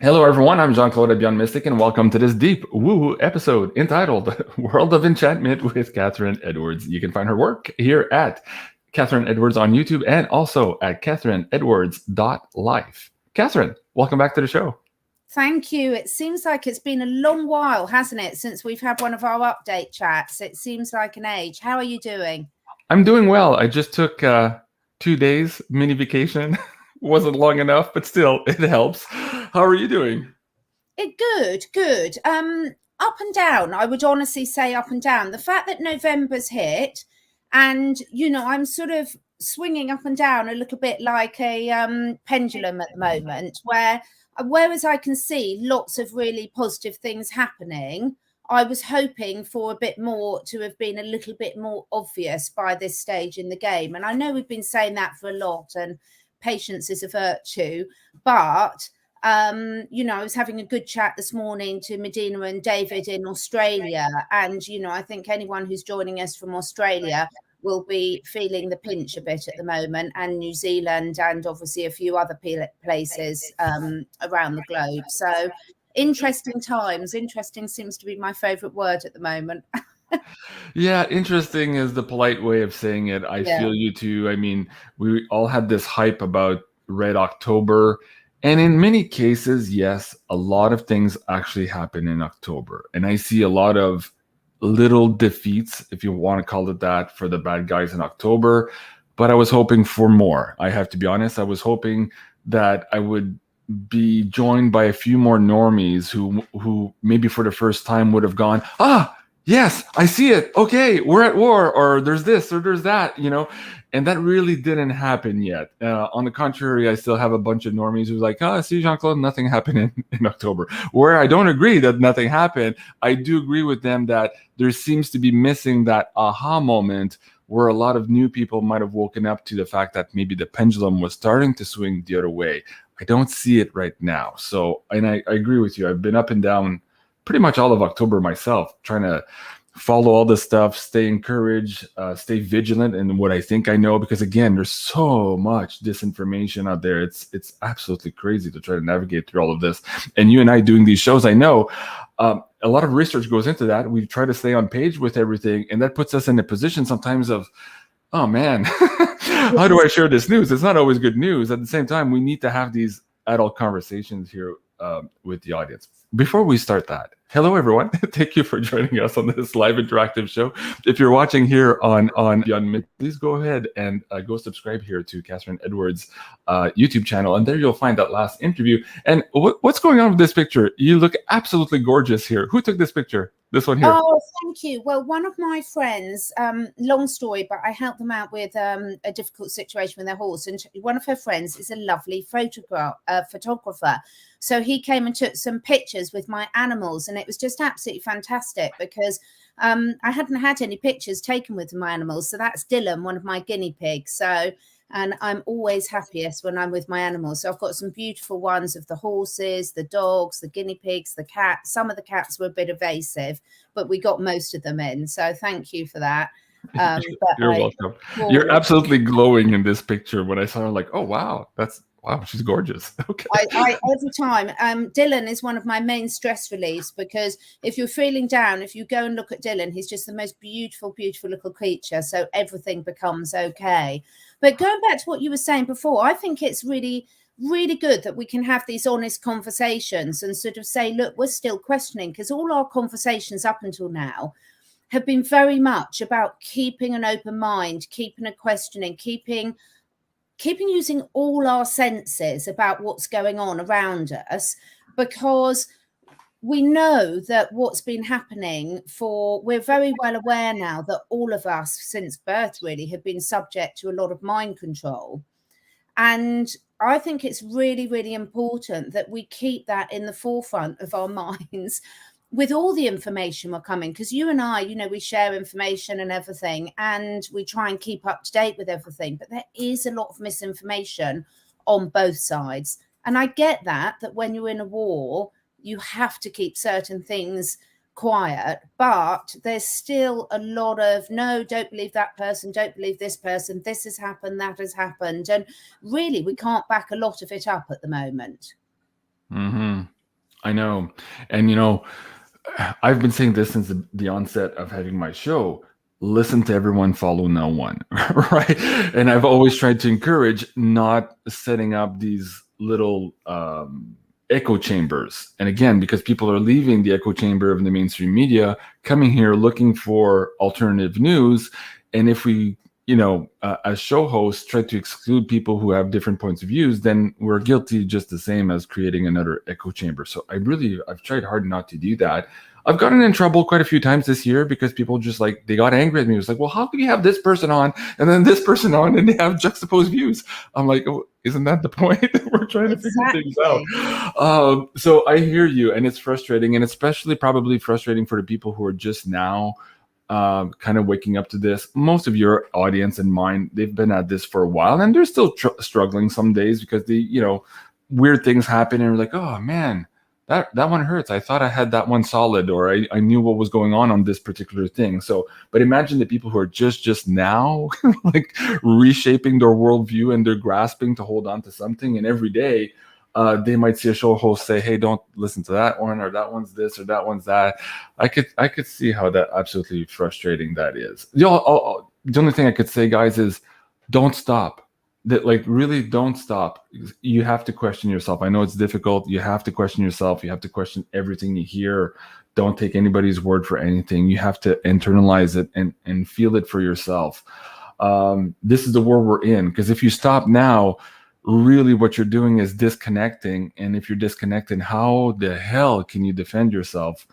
Hello, everyone. I'm Jean-Claude BeyondMystic, and welcome to this deep woo episode entitled World of Enchantment with Catherine Edwards. You can find her work here at Catherine Edwards on YouTube and also at catherineedwards.life. Catherine, welcome back to the show. Thank you. It seems like it's been a long while, hasn't it, since we've had one of our update chats? It seems like an age. How are you doing? I'm doing well. I just took 2 days mini vacation. Wasn't long enough, but still, it helps. How are you doing? Good. Up and down. I would honestly say up and down. The fact that November's hit, and I'm sort of swinging up and down a little bit like a pendulum at the moment, whereas I can see lots of really positive things happening, I was hoping for a bit more to have been a little bit more obvious by this stage in the game. And I know we've been saying that for a lot, and patience is a virtue, but I was having a good chat this morning to Medina and David in Australia, and I think anyone who's joining us from Australia will be feeling the pinch a bit at the moment, and New Zealand, and obviously a few other places around the globe. So interesting times. Interesting seems to be my favorite word at the moment. Yeah, interesting is the polite way of saying it. I feel you too. I mean, we all had this hype about Red October. And in many cases, yes, a lot of things actually happen in October. And I see a lot of little defeats, if you want to call it that, for the bad guys in October. But I was hoping for more. I have to be honest. I was hoping that I would be joined by a few more normies who maybe for the first time would have gone, yes, I see it. Okay, we're at war, or there's this, or there's that, and that really didn't happen yet. On the contrary, I still have a bunch of normies who's like, see, Jean-Claude, nothing happened in October. Where I don't agree that nothing happened, I do agree with them that there seems to be missing that aha moment where a lot of new people might have woken up to the fact that maybe the pendulum was starting to swing the other way. I don't see it right now. So, and I agree with you. I've been up and down pretty much all of October myself, trying to follow all this stuff, stay encouraged, stay vigilant in what I think I know, because again, there's so much disinformation out there. It's absolutely crazy to try to navigate through all of this. And you and I doing these shows, I know a lot of research goes into that. We try to stay on page with everything, and that puts us in a position sometimes of, oh man, how do I share this news? It's not always good news. At the same time, we need to have these adult conversations here with the audience. Before we start that, hello everyone. Thank you for joining us on this live interactive show. If you're watching here on BeyondMystic, please go ahead and go subscribe here to Catherine Edwards' YouTube channel, and there you'll find that last interview. And what's going on with this picture? You look absolutely gorgeous here. Who took this picture? This one here. Oh, thank you. Well, one of my friends, long story, but I helped them out with a difficult situation with their horse. And one of her friends is a lovely photographer. So he came and took some pictures with my animals. And it was just absolutely fantastic because I hadn't had any pictures taken with my animals. So that's Dylan, one of my guinea pigs. And I'm always happiest when I'm with my animals. So I've got some beautiful ones of the horses, the dogs, the guinea pigs, the cats. Some of the cats were a bit evasive, but we got most of them in. So thank you for that. You're welcome. You're absolutely glowing in this picture. When I saw her, like, oh, wow, she's gorgeous. Okay. Every time. Dylan is one of my main stress reliefs, because if you're feeling down, if you go and look at Dylan, he's just the most beautiful, beautiful little creature. So everything becomes okay. But going back to what you were saying before, I think it's really, really good that we can have these honest conversations and sort of say, look, we're still questioning, because all our conversations up until now have been very much about keeping an open mind, keeping a questioning, keeping using all our senses about what's going on around us, because we know that what's been happening we're very well aware now that all of us since birth really have been subject to a lot of mind control. And I think it's really, really important that we keep that in the forefront of our minds with all the information we're coming, because you and I, we share information and everything, and we try and keep up to date with everything. But there is a lot of misinformation on both sides. And I get that when you're in a war, you have to keep certain things quiet, but there's still a lot of, no, don't believe that person, don't believe this person, this has happened, that has happened. And really, we can't back a lot of it up at the moment. Mm-hmm. I know. And, I've been saying this since the onset of having my show. Listen to everyone, follow no one, right? And I've always tried to encourage not setting up these little echo chambers. And again, because people are leaving the echo chamber of the mainstream media, coming here looking for alternative news. And if we, as show hosts, try to exclude people who have different points of views, then we're guilty just the same as creating another echo chamber. So I've tried hard not to do that. I've gotten in trouble quite a few times this year because people just they got angry at me. It was like, well, how can you have this person on and then this person on and they have juxtaposed views? I'm like, oh, isn't that the point? We're trying to figure things out. So I hear you, and it's frustrating, and especially probably frustrating for the people who are just now kind of waking up to this. Most of your audience and mine, they've been at this for a while, and they're still struggling some days because weird things happen, and we're like, oh man, that one hurts. I thought I had that one solid, or I knew what was going on this particular thing. So, but imagine the people who are just now reshaping their worldview, and they're grasping to hold on to something, and every day they might see a show host say, hey, don't listen to that one, or that one's this, or that one's that. I could see how that absolutely frustrating that is. The only thing I could say, guys, is don't stop. Really don't stop. You have to question yourself. I know it's difficult. You have to question yourself. You have to question everything you hear. Don't take anybody's word for anything. You have to internalize it and feel it for yourself. This is the world we're in, because if you stop now, really what you're doing is disconnecting. And if you're disconnecting, how the hell can you defend yourself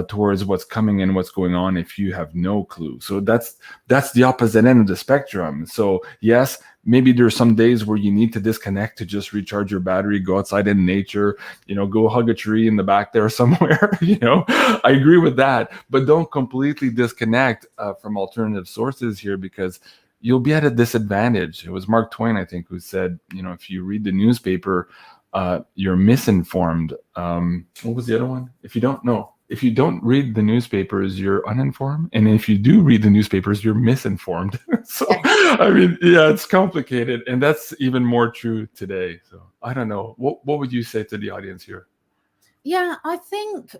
towards what's coming and what's going on if you have no clue? So that's the opposite end of the spectrum. So yes, maybe there's some days where you need to disconnect to just recharge your battery, go outside in nature, go hug a tree in the back there somewhere. I agree with that, but don't completely disconnect from alternative sources here, because you'll be at a disadvantage. It was Mark Twain, I think, who said, if you read the newspaper, you're misinformed. What was the other one? If you don't read the newspapers, you're uninformed. And if you do read the newspapers, you're misinformed. So, it's complicated. And that's even more true today. So I don't know. What would you say to the audience here? Yeah, I think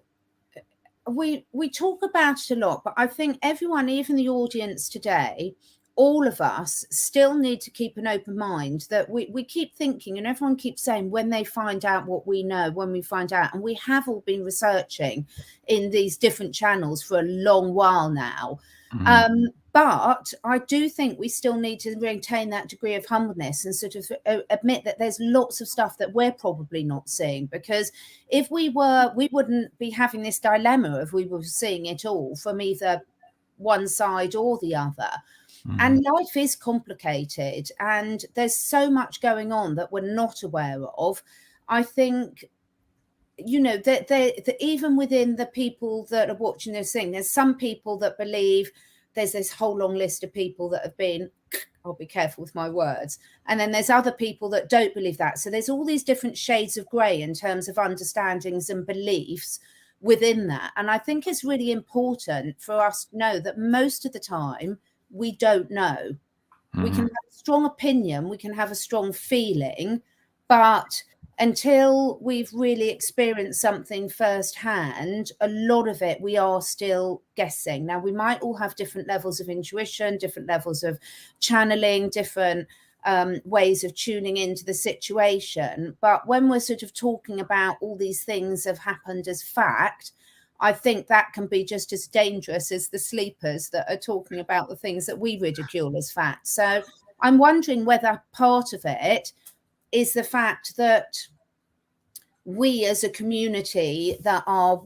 we talk about it a lot, but I think everyone, even the audience today, all of us still need to keep an open mind, that we keep thinking, and everyone keeps saying, when they find out what we know, when we find out, and we have all been researching in these different channels for a long while now. Mm-hmm. But I do think we still need to maintain that degree of humbleness and sort of admit that there's lots of stuff that we're probably not seeing, because if we were, we wouldn't be having this dilemma if we were seeing it all from either one side or the other. Mm-hmm. And life is complicated, and there's so much going on that we're not aware of. I think, that even within the people that are watching this thing, there's some people that believe. There's this whole long list of people that have been, I'll be careful with my words, and then there's other people that don't believe that. So there's all these different shades of grey in terms of understandings and beliefs within that. And I think it's really important for us to know that most of the time, we don't know. Mm-hmm. We can have a strong opinion, we can have a strong feeling, but until we've really experienced something firsthand, a lot of it we are still guessing. Now, we might all have different levels of intuition, different levels of channeling, different ways of tuning into the situation. But when we're sort of talking about all these things have happened as fact, I think that can be just as dangerous as the sleepers that are talking about the things that we ridicule as fact. So I'm wondering whether part of it is the fact that we as a community that are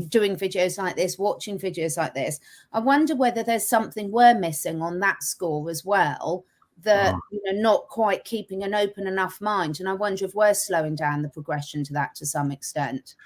doing videos like this, watching videos like this, I wonder whether there's something we're missing on that score as well, that not quite keeping an open enough mind. And I wonder if we're slowing down the progression to that to some extent.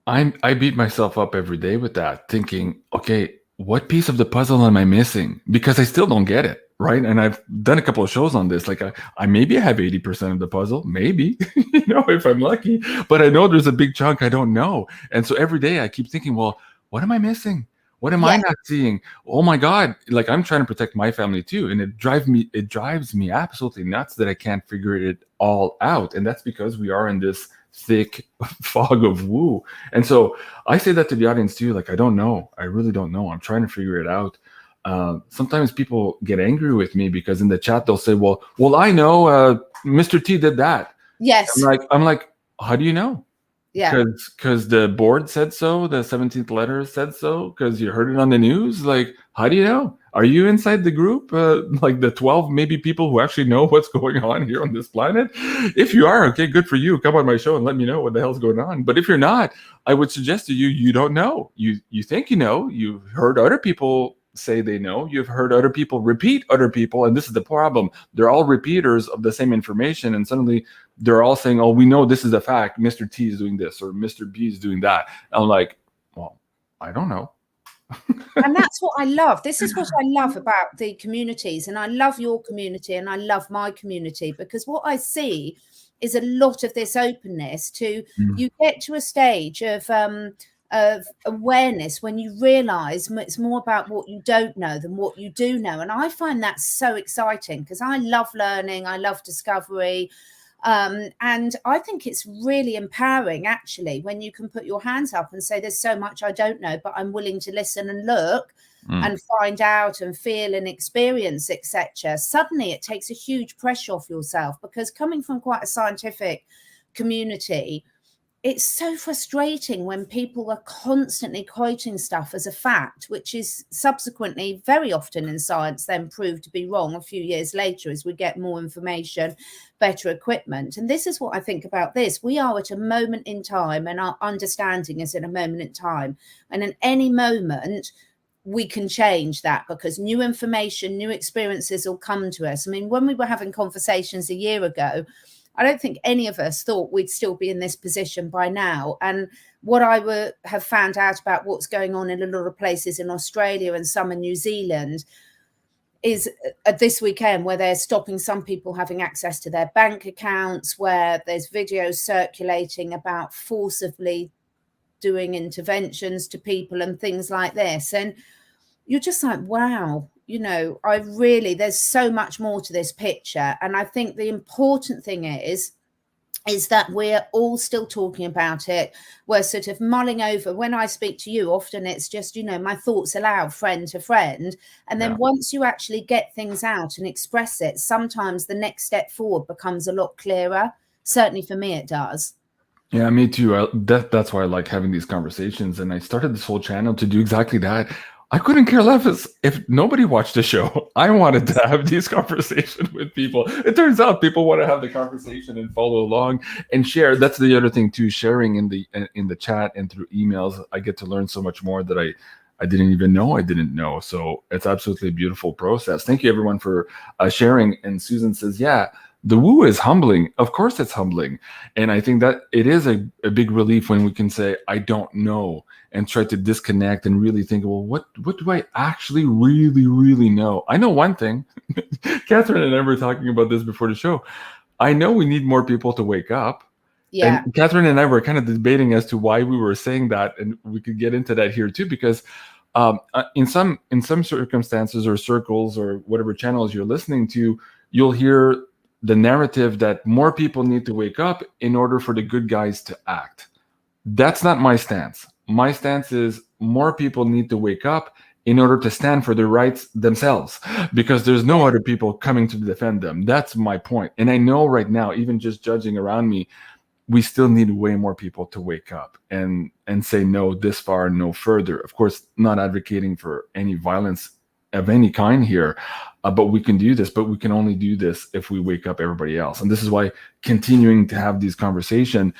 I beat myself up every day with that, thinking, okay, what piece of the puzzle am I missing? Because I still don't get it, right? And I've done a couple of shows on this. Like I maybe have 80% of the puzzle, maybe, if I'm lucky. But I know there's a big chunk I don't know. And so every day I keep thinking, well, what am I missing? What am I not seeing? Oh my God. Like I'm trying to protect my family too. And it drives me absolutely nuts that I can't figure it all out. And that's because we are in this thick fog of woo. And so I say that to the audience too, like, I don't know. I really don't know. I'm trying to figure it out. Sometimes people get angry with me because in the chat they'll say, well, I know Mr. T did that. Yes. I'm like, how do you know? Yeah. Because the board said so, the 17th letter said so, because you heard it on the news. Like, how do you know? Are you inside the group? Like the 12 maybe people who actually know what's going on here on this planet? If you are, okay, good for you. Come on my show and let me know what the hell's going on. But if you're not, I would suggest to you, you don't know. You think you know. You've heard other people say they know. You've heard other people repeat other people, and this is the problem. They're all repeaters of the same information, and suddenly they're all saying, oh, we know this is a fact. Mr. T is doing this or Mr. B is doing that. And I'm like, well, I don't know. And that's what I love. This is what I love about the communities, and I love your community and I love my community, because what I see is a lot of this openness to you get to a stage of awareness when you realize it's more about what you don't know than what you do know. And I find that so exciting because I love learning, I love discovery. And I think it's really empowering, actually, when you can put your hands up and say, there's so much I don't know, but I'm willing to listen and look and find out and feel and experience, etc. Suddenly it takes a huge pressure off yourself, because coming from quite a scientific community, it's so frustrating when people are constantly quoting stuff as a fact, which is subsequently very often in science then proved to be wrong a few years later as we get more information, better equipment. And this is what I think about this. We are at a moment in time, and our understanding is in a moment in time. And in any moment, we can change that, because new information, new experiences will come to us. I mean, when we were having conversations a year ago, I don't think any of us thought we'd still be in this position by now. And what I have found out about what's going on in a lot of places in Australia and some in New Zealand is this weekend, where they're stopping some people having access to their bank accounts, where there's videos circulating about forcibly doing interventions to people and things like this. And you're just like, wow. You know, there's so much more to this picture. And I think the important thing is that we're all still talking about it. We're sort of mulling over. When I speak to you, often it's just, my thoughts aloud, friend to friend. And then once you actually get things out and express it, sometimes the next step forward becomes a lot clearer. Certainly for me, it does. Yeah, me too. That's why I like having these conversations. And I started this whole channel to do exactly that. I couldn't care less if nobody watched the show. I wanted to have these conversations with people. It turns out people want to have the conversation and follow along and share. That's the other thing too, sharing in the chat and through emails. I get to learn so much more that I didn't even know I didn't know. So it's absolutely a beautiful process. Thank you everyone for sharing. And Susan says, yeah, the woo is humbling. Of course it's humbling. And I think that it is a big relief when we can say, I don't know, and try to disconnect and really think, well, what do I actually really, really know? I know one thing. Catherine and I were talking about this before the show. I know we need more people to wake up. Yeah. And Catherine and I were kind of debating as to why we were saying that, and we could get into that here too, because in some circumstances or circles or whatever channels you're listening to, you'll hear the narrative that more people need to wake up in order for the good guys to act. That's not my stance. My stance is more people need to wake up in order to stand for their rights themselves, because there's no other people coming to defend them. That's my point. And I know right now, even just judging around me, we still need way more people to wake up and say no this far, no further. Of course, not advocating for any violence of any kind here, but we can do this, but we can only do this if we wake up everybody else. And this is why continuing to have these conversations,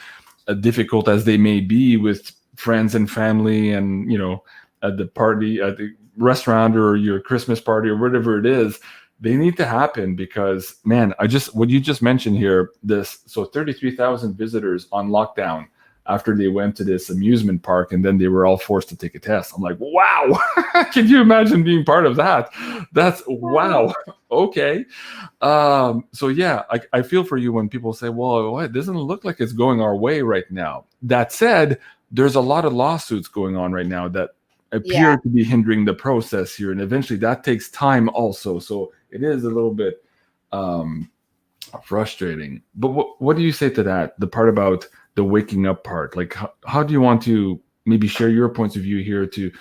difficult as they may be with friends and family and, at the party, at the restaurant or your Christmas party or whatever it is, they need to happen because, man, what you just mentioned here, so 33,000 visitors on lockdown after they went to this amusement park, and then they were all forced to take a test. I'm like, wow, can you imagine being part of that? That's wow. Okay. So yeah, I feel for you when people say, well, it doesn't look like it's going our way right now. That said, there's a lot of lawsuits going on right now that appear to be hindering the process here. And eventually that takes time also. So it is a little bit frustrating. But what do you say to that? The part about the waking up part? Like, how do you want to maybe share your points of view here to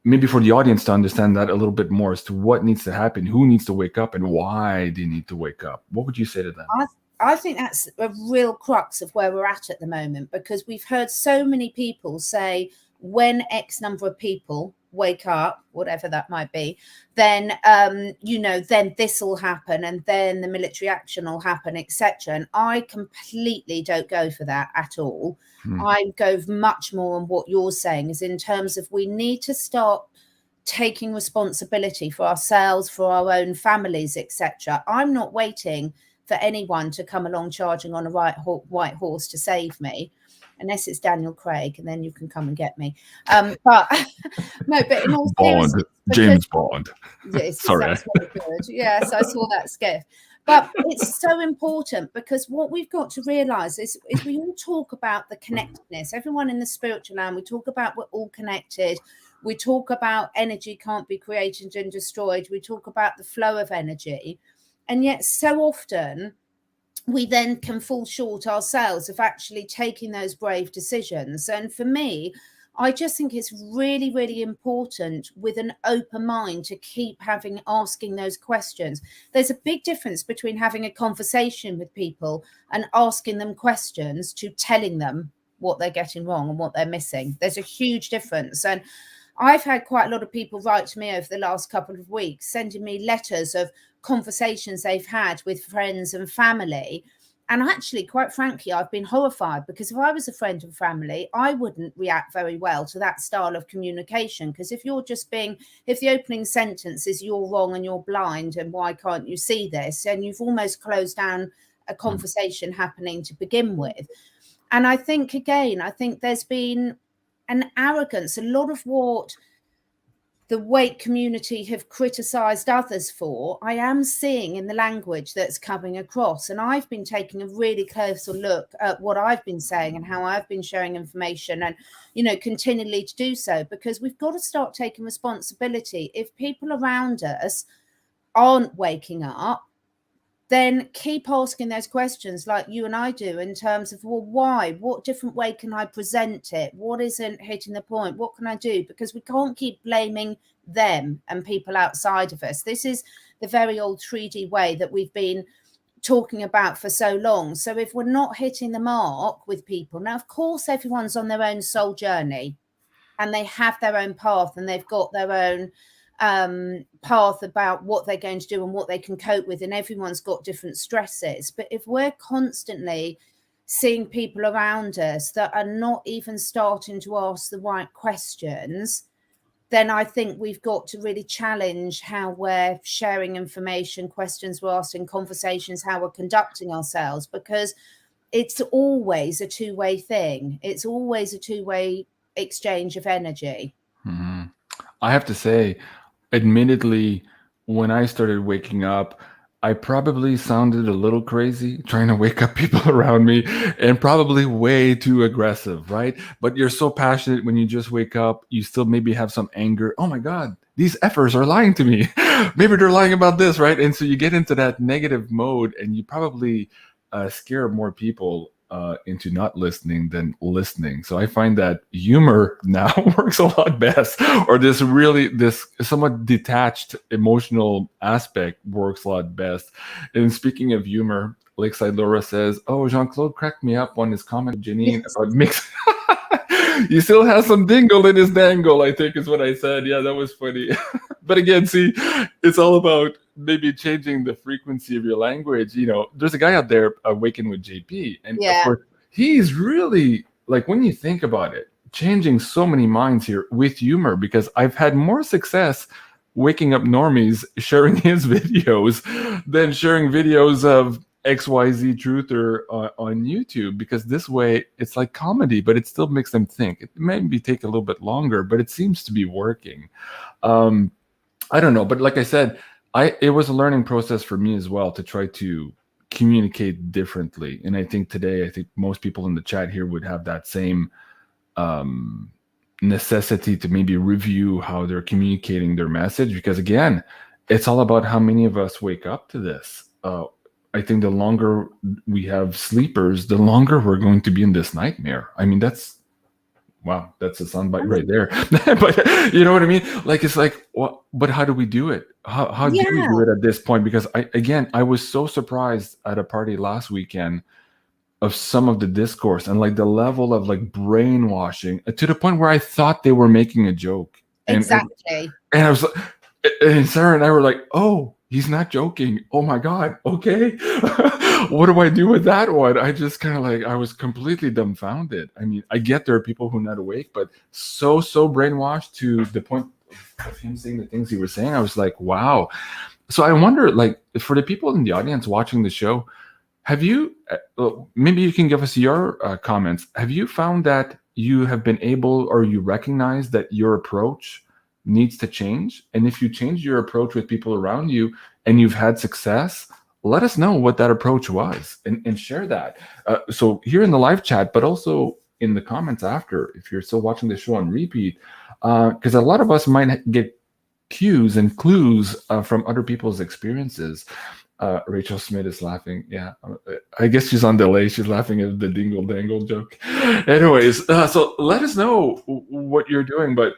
maybe for the audience to understand that a little bit more as to what needs to happen, who needs to wake up, and why they need to wake up? What would you say to them? I think that's a real crux of where we're at the moment, because we've heard so many people say when X number of people wake up, whatever that might be, then then this will happen, and then the military action will happen, etc. And I completely don't go for that at all. I go much more on what you're saying, is in terms of we need to start taking responsibility for ourselves, for our own families, etc. I'm not waiting for anyone to come along charging on a white horse to save me, unless it's Daniel Craig, and then you can come and get me. But no, but in all seriousness, James Bond. Yes, sorry. That's very good. Yes, I saw that skiff. But it's so important, because what we've got to realize is we all talk about the connectedness. Everyone in the spiritual land, we talk about we're all connected. We talk about energy can't be created and destroyed. We talk about the flow of energy. And yet so often we then can fall short ourselves of actually taking those brave decisions. And for me, I just think it's really, really important with an open mind to keep asking those questions. There's a big difference between having a conversation with people and asking them questions to telling them what they're getting wrong and what they're missing. There's a huge difference. And I've had quite a lot of people write to me over the last couple of weeks, sending me letters of conversations they've had with friends and family. And actually, quite frankly, I've been horrified, because if I was a friend and family, I wouldn't react very well to that style of communication. Because if the opening sentence is you're wrong and you're blind and why can't you see this, and you've almost closed down a conversation happening to begin with. And I think there's been an arrogance, a lot of what the Wake community have criticized others for, I am seeing in the language that's coming across. And I've been taking a really closer look at what I've been saying and how I've been sharing information, and, continually to do so, because we've got to start taking responsibility. If people around us aren't waking up, then keep asking those questions like you and I do, in terms of, well, why? What different way can I present it? What isn't hitting the point? What can I do? Because we can't keep blaming them and people outside of us. This is the very old 3D way that we've been talking about for so long. So if we're not hitting the mark with people, now, of course, everyone's on their own soul journey and they have their own path and they've got their own path about what they're going to do and what they can cope with, and everyone's got different stresses. But if we're constantly seeing people around us that are not even starting to ask the right questions, then I think we've got to really challenge how we're sharing information, questions we're asking, conversations, how we're conducting ourselves, because it's always a two-way thing. It's always a two-way exchange of energy. Mm-hmm. I have to say, admittedly, when I started waking up, I probably sounded a little crazy trying to wake up people around me, and probably way too aggressive, right? But you're so passionate when you just wake up, you still maybe have some anger. Oh my God, these effers are lying to me. Maybe they're lying about this, right? And so you get into that negative mode, and you probably scare more people into not listening than listening. So I find that humor now works a lot best, or this somewhat detached emotional aspect works a lot best. And speaking of humor, Lakeside Laura says, "Oh, Jean-Claude cracked me up on his comment, Janine, about mix." He still has some dingle in his dangle, I think is what I said. Yeah, that was funny. But again, see, it's all about maybe changing the frequency of your language. There's a guy out there, Awaken with JP, and of course, he's really, like, when you think about it, changing so many minds here with humor, because I've had more success waking up normies sharing his videos than sharing videos of XYZ truther on YouTube, because this way it's like comedy, but it still makes them think. It maybe take a little bit longer, but it seems to be working. I don't know, but like I said, it was a learning process for me as well to try to communicate differently. And I think most people in the chat here would have that same necessity to maybe review how they're communicating their message, because again, it's all about how many of us wake up to this. I think the longer we have sleepers, the longer we're going to be in this nightmare. I mean, that's wow, that's a soundbite right there. But you know what I mean? Like, it's like, what? But how do we do it? How do we do it at this point? Because I was so surprised at a party last weekend of some of the discourse and like the level of like brainwashing to the point where I thought they were making a joke. Exactly. And I was like, and Sarah and I were like, oh, he's not joking. Oh my God. Okay. What do I do with that one? I just kind of like, I was completely dumbfounded. I mean, I get there are people who are not awake, but so brainwashed to the point of him saying the things he was saying. I was like, wow. So I wonder, like, for the people in the audience watching the show, have you, maybe you can give us your comments. Have you found that you have been able, or you recognize that your approach needs to change? And if you change your approach with people around you and you've had success, let us know what that approach was and share that. So here in the live chat, but also in the comments after, if you're still watching the show on repeat, because a lot of us might get cues and clues from other people's experiences. Rachel Smith is laughing. Yeah, I guess she's on delay. She's laughing at the dingle dangle joke. Anyways, so let us know what you're doing. But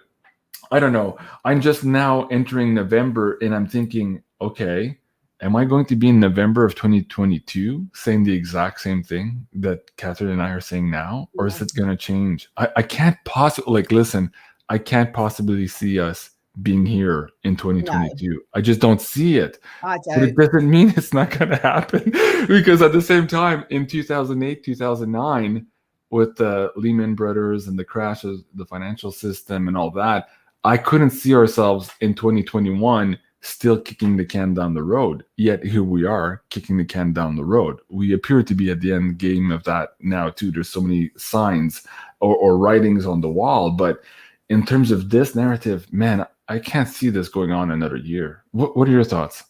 I don't know. I'm just now entering November and I'm thinking, okay, am I going to be in November of 2022 saying the exact same thing that Catherine and I are saying now? Or is it going to change? I can't possibly, like, listen, I can't possibly see us being here in 2022. No. I just don't see it. I don't. But it doesn't mean it's not going to happen, because at the same time, in 2008, 2009, with the Lehman Brothers and the crash of the financial system and all that, I couldn't see ourselves in 2021 still kicking the can down the road. Yet here we are kicking the can down the road. We appear to be at the end game of that now too. There's so many signs or writings on the wall. But in terms of this narrative, man, I can't see this going on another year. What are your thoughts?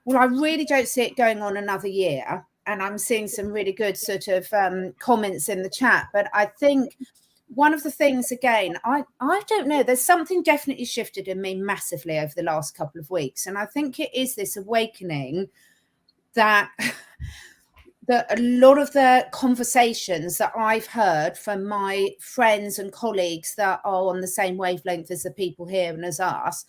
Well, I really don't see it going on another year. And I'm seeing some really good sort of comments in the chat. But I think one of the things, again, I don't know, there's something definitely shifted in me massively over the last couple of weeks. And I think it is this awakening that that a lot of the conversations that I've heard from my friends and colleagues that are on the same wavelength as the people here and as us,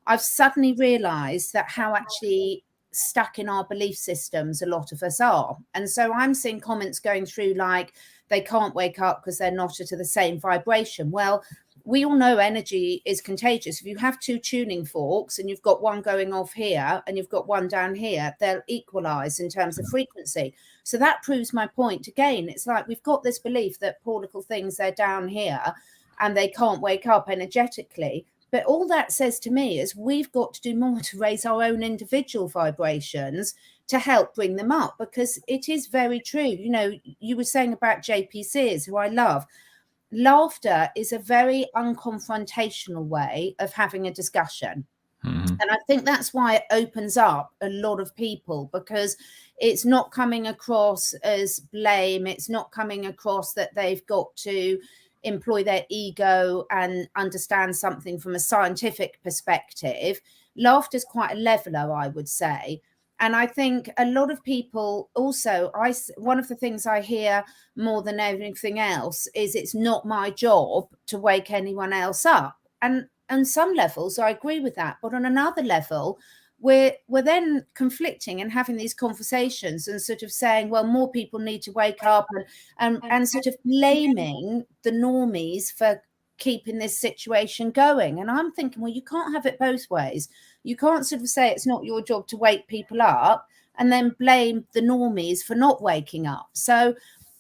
I've suddenly realized that how actually stuck in our belief systems a lot of us are. And so I'm seeing comments going through like, they can't wake up because they're not to the same vibration. Well, we all know energy is contagious. If you have two tuning forks and you've got one going off here and you've got one down here, they'll equalize in terms of frequency. So that proves my point. Again, it's like we've got this belief that poor little things, they're down here and they can't wake up energetically. But all that says to me is we've got to do more to raise our own individual vibrations to help bring them up, because it is very true. You know, you were saying about JPCs, who I love. Laughter is a very unconfrontational way of having a discussion. Mm-hmm. And I think that's why it opens up a lot of people, because it's not coming across as blame. It's not coming across that they've got to employ their ego and understand something from a scientific perspective. Laughter is quite a leveler, I would say. And I think a lot of people also, one of the things I hear more than anything else is it's not my job to wake anyone else up. And on some levels, I agree with that. But on another level, we're then conflicting and having these conversations and sort of saying, well, more people need to wake up and sort of blaming the normies for keeping this situation going. And I'm thinking, well, you can't have it both ways. You can't sort of say it's not your job to wake people up and then blame the normies for not waking up. So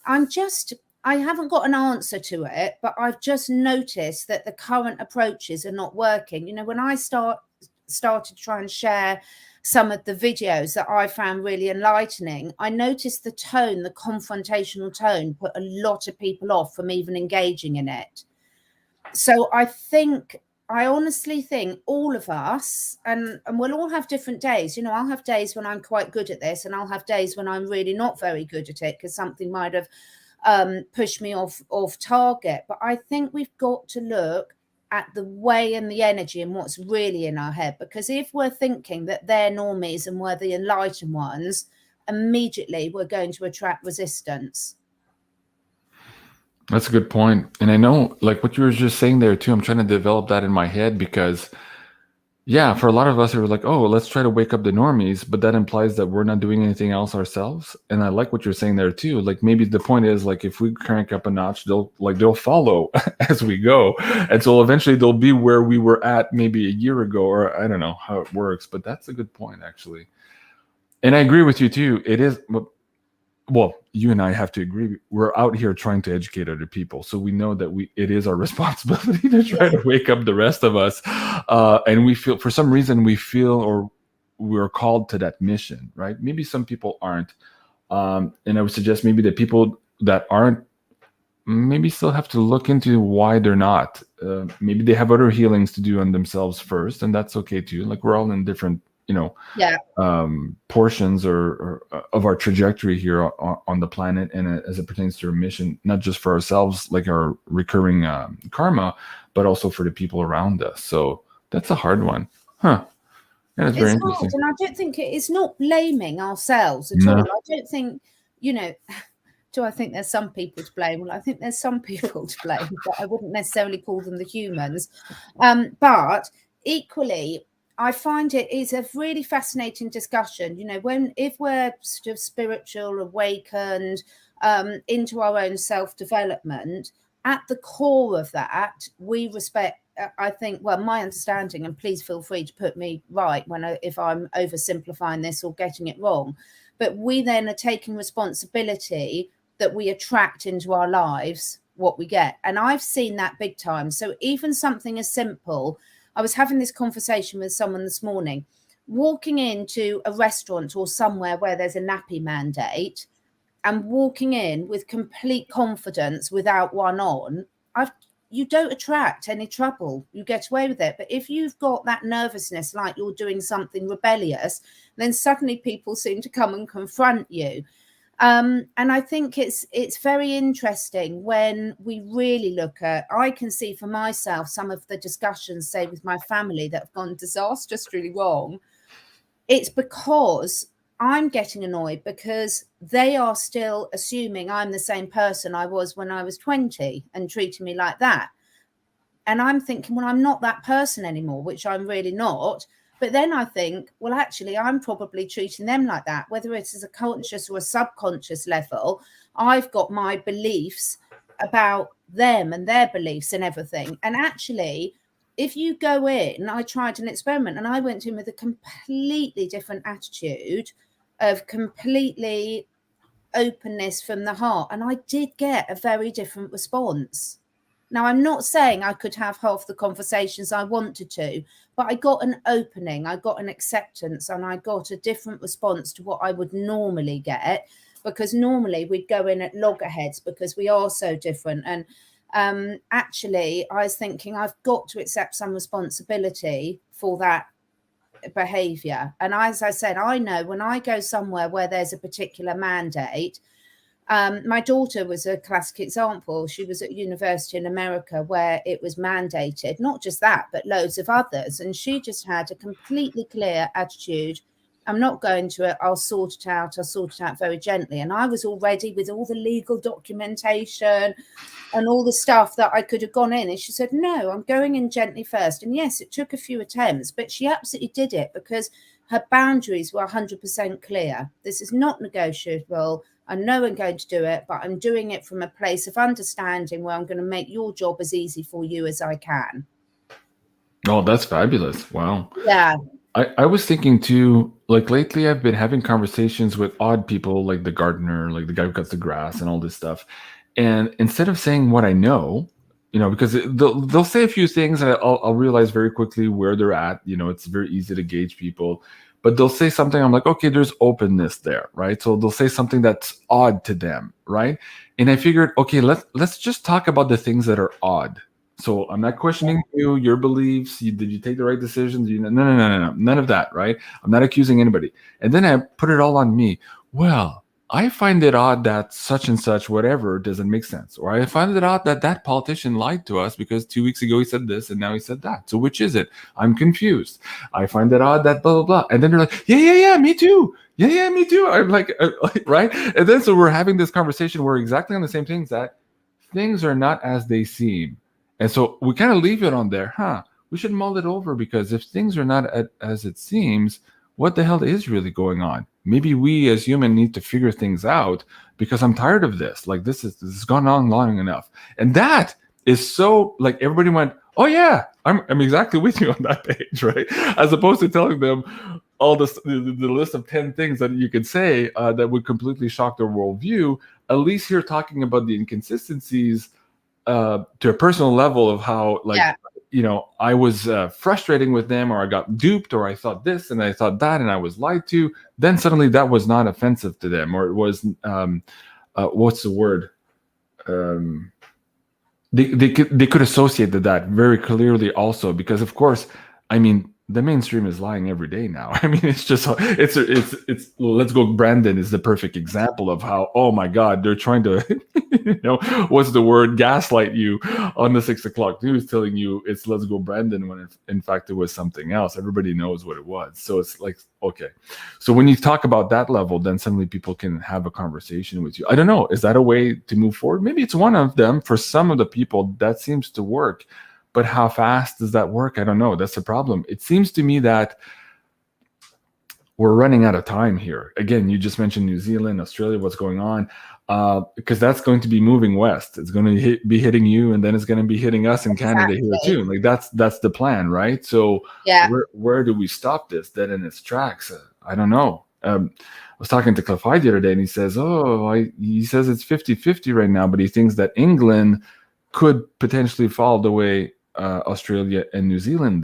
I haven't got an answer to it, but I've just noticed that the current approaches are not working. You know, when I started to try and share some of the videos that I found really enlightening, I noticed the tone, the confrontational tone, put a lot of people off from even engaging in it. So I honestly think all of us, and we'll all have different days. You know, I'll have days when I'm quite good at this, and I'll have days when I'm really not very good at it because something might have pushed me off target. But I think we've got to look at the way and the energy and what's really in our head, because if we're thinking that they're normies and we're the enlightened ones, immediately we're going to attract resistance. That's a good point. And I know, like what you were just saying there too, I'm trying to develop that in my head because, yeah, for a lot of us, it was like, oh, let's try to wake up the normies, but that implies that we're not doing anything else ourselves. And I like what you're saying there too. Like maybe the point is like if we crank up a notch, they'll follow as we go, and so eventually they'll be where we were at maybe a year ago, or I don't know how it works, but that's a good point actually. And I agree with you too. It is. Well, you and I have to agree. We're out here trying to educate other people, so we know that it is our responsibility to try to wake up the rest of us. And we feel, for some reason, or we're called to that mission, right? Maybe some people aren't, and I would suggest maybe the people that aren't, maybe still have to look into why they're not. Maybe they have other healings to do on themselves first, and that's okay too. Like we're all in different, portions or of our trajectory here on the planet, and as it pertains to our mission, not just for ourselves, like our recurring karma, but also for the people around us. So that's a hard one, huh? Yeah, it's very interesting. Hard, and I don't think it's not blaming ourselves at all. I don't think, do I think there's some people to blame? Well, I think there's some people to blame, but I wouldn't necessarily call them the humans. But equally, I find it is a really fascinating discussion, if we're sort of spiritual, awakened, into our own self-development, at the core of that, we respect, I think, well, my understanding, and please feel free to put me right if I'm oversimplifying this or getting it wrong, but we then are taking responsibility that we attract into our lives what we get. And I've seen that big time. So even something as simple, I was having this conversation with someone this morning, walking into a restaurant or somewhere where there's a nappy mandate and walking in with complete confidence without one on, you don't attract any trouble. You get away with it. But if you've got that nervousness, like you're doing something rebellious, then suddenly people seem to come and confront you. And I think it's very interesting when we really look at, I can see for myself some of the discussions, say with my family, that have gone disastrously wrong. It's because I'm getting annoyed because they are still assuming I'm the same person I was when I was 20 and treating me like that. And I'm thinking, well, I'm not that person anymore, which I'm really not. But then I think, well, actually, I'm probably treating them like that, whether it's as a conscious or a subconscious level. I've got my beliefs about them and their beliefs and everything. And actually, if you go in, I tried an experiment and I went in with a completely different attitude of completely openness from the heart. And I did get a very different response. Now, I'm not saying I could have half the conversations I wanted to, but I got an opening, I got an acceptance, and I got a different response to what I would normally get, because normally we'd go in at loggerheads because we are so different. And actually, I was thinking I've got to accept some responsibility for that behavior. And as I said, I know when I go somewhere where there's a particular mandate, my daughter was a classic example. She was at university in America where it was mandated, not just that, but loads of others. And she just had a completely clear attitude. I'm not going to it. I'll sort it out. I'll sort it out very gently. And I was all ready with all the legal documentation and all the stuff that I could have gone in. And she said, no, I'm going in gently first. And yes, it took a few attempts, but she absolutely did it because her boundaries were 100% clear. This is not negotiable. I know I'm going to do it, but I'm doing it from a place of understanding where I'm going to make your job as easy for you as I can. Oh, that's fabulous. Wow. Yeah. I was thinking too, like lately I've been having conversations with odd people, like the gardener, like the guy who cuts the grass and all this stuff. And instead of saying what I know, because they'll say a few things and I'll realize very quickly where they're at. It's very easy to gauge people. But they'll say something, I'm like, okay, there's openness there, right? So they'll say something that's odd to them, right? And I figured, okay, let's just talk about the things that are odd. So I'm not questioning you, your beliefs. Did you take the right decisions? No, none of that, right? I'm not accusing anybody. And then I put it all on me. Well, I find it odd that such and such whatever doesn't make sense. Or I find it odd that that politician lied to us because 2 weeks ago he said this and now he said that. So which is it? I'm confused. I find it odd that blah, blah, blah. And then they're like, yeah, me too. Yeah, me too. I'm like, right? And then so we're having this conversation where exactly on the same things, that things are not as they seem. And so we kind of leave it on there. We should mull it over, because if things are not as it seems, what the hell is really going on? Maybe we as humans need to figure things out, because I'm tired of this. Like this has gone on long enough. And that is so, like, everybody went, oh yeah, I'm exactly with you on that page, right? As opposed to telling them all this, the list of 10 things that you could say that would completely shock their worldview. At least you're talking about the inconsistencies to a personal level of how, like, I was frustrating with them, or I got duped, or I thought this and I thought that and I was lied to. Then suddenly that was not offensive to them, or it was what's the word? They could associate that very clearly also, because of course, I mean, the mainstream is lying every day now. I mean, it's just it's Let's Go Brandon is the perfect example of how, oh my God, they're trying to what's the word, gaslight you on the 6 o'clock news, telling you it's Let's Go Brandon, when in fact it was something else. Everybody knows what it was. So it's like, okay, so when you talk about that level, then suddenly people can have a conversation with you. I don't know, is that a way to move forward? Maybe it's one of them. For some of the people that seems to work. But how fast does that work? I don't know. That's the problem. It seems to me that we're running out of time here. Again, you just mentioned New Zealand, Australia, what's going on, because that's going to be moving west. It's going to be hitting you, and then it's going to be hitting us in Canada here too. Like that's the plan, right? So where do we stop this dead in its tracks? I don't know. I was talking to Clefide the other day, and he says, he says it's 50-50 right now, but he thinks that England could potentially fall the way Australia and New Zealand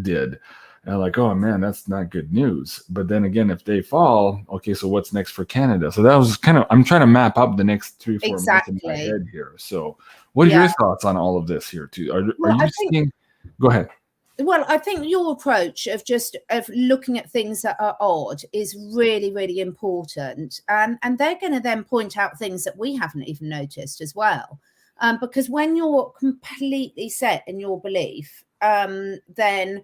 did. And like, oh man, that's not good news. But then again, if they fall, okay, so what's next for Canada? So that was kind of, I'm trying to map up the next 3-4 months in my head here. So what are your thoughts on all of this here too? Are you seeing, go ahead. Well, I think your approach of looking at things that are odd is really, really important. And they're going to then point out things that we haven't even noticed as well. Because when you're completely set in your belief, then,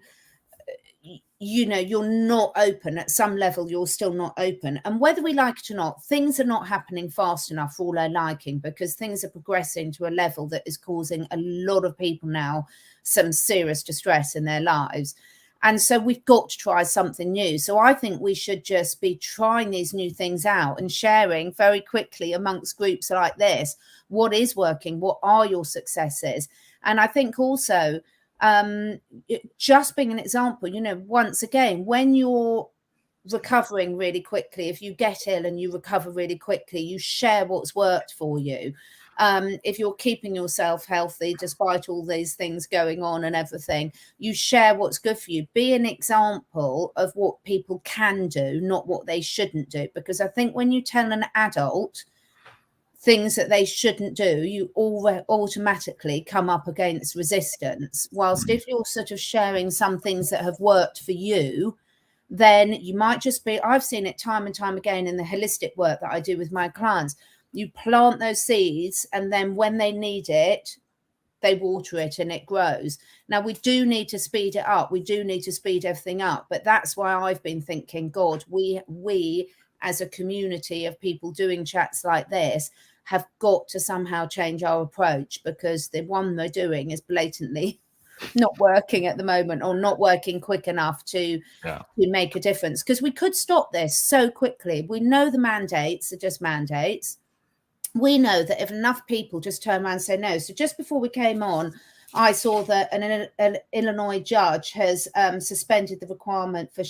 you're not open. At some level, you're still not open. And whether we like it or not, things are not happening fast enough for all our liking, because things are progressing to a level that is causing a lot of people now some serious distress in their lives. And so we've got to try something new. So I think we should just be trying these new things out and sharing very quickly amongst groups like this what is working, what are your successes. And I think also just being an example, once again, when you're recovering really quickly, if you get ill and you recover really quickly, you share what's worked for you. If you're keeping yourself healthy despite all these things going on and everything, you share what's good for you. Be an example of what people can do, not what they shouldn't do. Because I think when you tell an adult things that they shouldn't do, you automatically come up against resistance. Whilst if you're sort of sharing some things that have worked for you, then you might just be, I've seen it time and time again in the holistic work that I do with my clients. You plant those seeds, and then when they need it, they water it and it grows. Now, we do need to speed it up. We do need to speed everything up. But that's why I've been thinking, God, we as a community of people doing chats like this have got to somehow change our approach, because the one they're doing is blatantly not working at the moment, or not working quick enough to make a difference. Because we could stop this so quickly. We know the mandates are just mandates. We know that if enough people just turn around and say no. So just before we came on, I saw that an Illinois judge has suspended the requirement for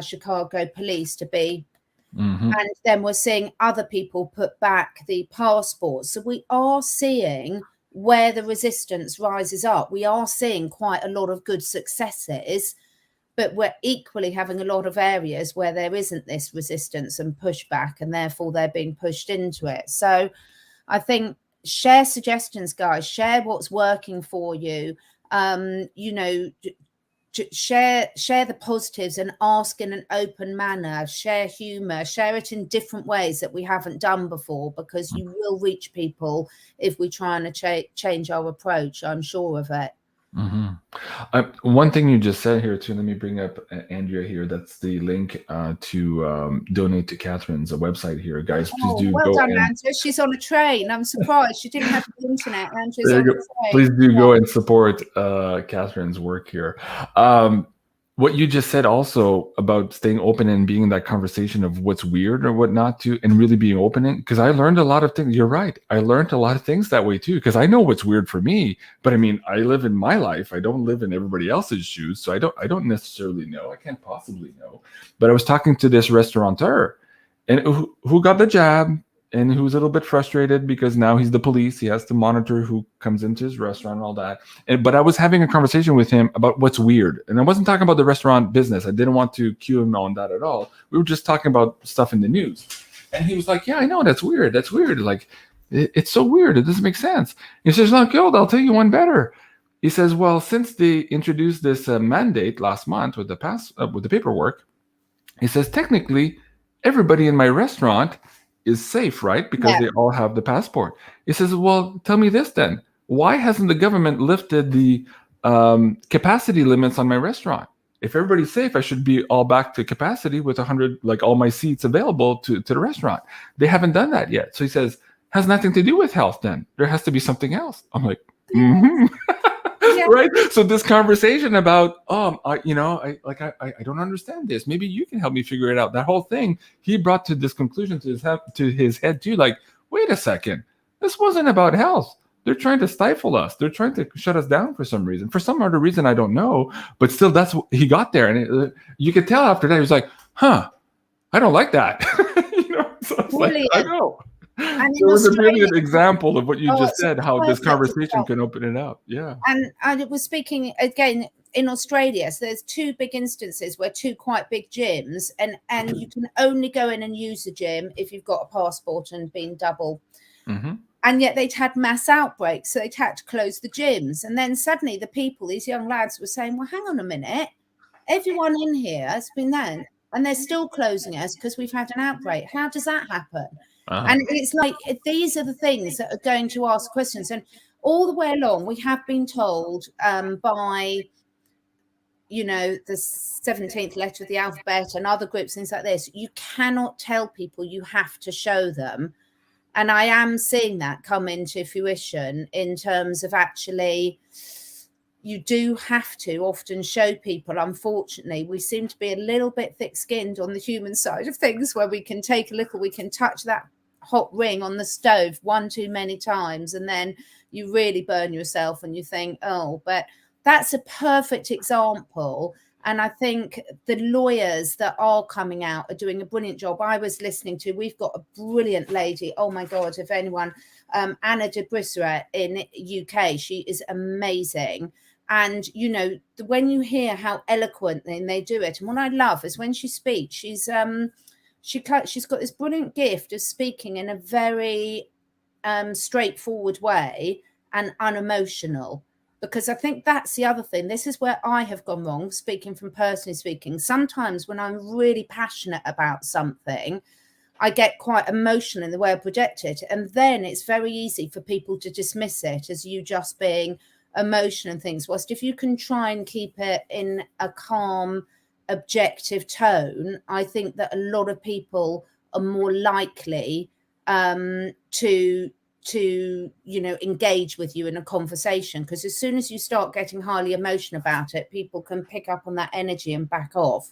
Chicago police to be. And then we're seeing other people put back the passports. So we are seeing where the resistance rises up. We are seeing quite a lot of good successes, but we're equally having a lot of areas where there isn't this resistance and pushback, and therefore they're being pushed into it. So I think share suggestions, guys, share what's working for you. share the positives and ask in an open manner, share humor, share it in different ways that we haven't done before, because you will reach people if we try and change our approach. I'm sure of it. One thing you just said here too, let me bring up Andrea here. That's the link to donate to Catherine's website here, guys. Please do well go. Done, Andrea. She's on a train. I'm surprised she didn't have the internet. Andrea's on a train. Please do go and support Catherine's work here. What you just said also about staying open and being in that conversation of what's weird or what not to, and really being open in, because I learned a lot of things. You're right. I learned a lot of things that way too, because I know what's weird for me, but I mean, I live in my life. I don't live in everybody else's shoes. So I don't necessarily know. I can't possibly know. But I was talking to this restaurateur and who got the jab, and who's a little bit frustrated because now he's the police. He has to monitor who comes into his restaurant and all that. But I was having a conversation with him about what's weird. And I wasn't talking about the restaurant business. I didn't want to cue him on that at all. We were just talking about stuff in the news. And he was like, yeah, I know, that's weird. That's weird. Like, it's so weird. It doesn't make sense. He says, not good. I'll tell you one better. He says, well, since they introduced this mandate last month with the paperwork, he says, technically, everybody in my restaurant is safe, right? Because they all have the passport. He says, well, tell me this then. Why hasn't the government lifted the capacity limits on my restaurant? If everybody's safe, I should be all back to capacity with 100, like all my seats available to the restaurant. They haven't done that yet. So he says, has nothing to do with health then. There has to be something else. I'm like, right? So this conversation about, I don't understand this. Maybe you can help me figure it out. That whole thing, he brought to this conclusion to his head too. Like, wait a second, this wasn't about health. They're trying to stifle us. They're trying to shut us down for some reason. For some other reason, I don't know. But still, that's what he got there, and you could tell after that he was like, "Huh, I don't like that." So it's like, I know. And it was a brilliant example of what you just said, how this conversation can open it up. Yeah. And it was speaking again in Australia. So there's two big instances where two quite big gyms, and you can only go in and use the gym if you've got a passport and been double. And yet they'd had mass outbreaks, so they'd had to close the gyms. And then suddenly these young lads were saying, well, hang on a minute, everyone in here has been there, and they're still closing us because we've had an outbreak. How does that happen? And it's like, these are the things that are going to ask questions. And all the way along, we have been told by, the 17th letter of the alphabet and other groups, things like this, you cannot tell people, you have to show them. And I am seeing that come into fruition in terms of actually, you do have to often show people. Unfortunately, we seem to be a little bit thick-skinned on the human side of things, where we can we can touch that hot ring on the stove one too many times, and then you really burn yourself and you think, but that's a perfect example. And I think the lawyers that are coming out are doing a brilliant job. I was listening to, we've got a brilliant lady. Oh my God, if anyone, Anna de Briseret in UK, she is amazing. And, when you hear how eloquently they do it, and what I love is when she speaks, she's got this brilliant gift of speaking in a very straightforward way and unemotional. Because I think that's the other thing. This is where I have gone wrong, speaking from personally speaking. Sometimes when I'm really passionate about something, I get quite emotional in the way I project it. And then it's very easy for people to dismiss it as you just being emotional and things. Whilst if you can try and keep it in a calm, objective tone, I think that a lot of people are more likely to engage with you in a conversation, because as soon as you start getting highly emotional about it, people can pick up on that energy and back off.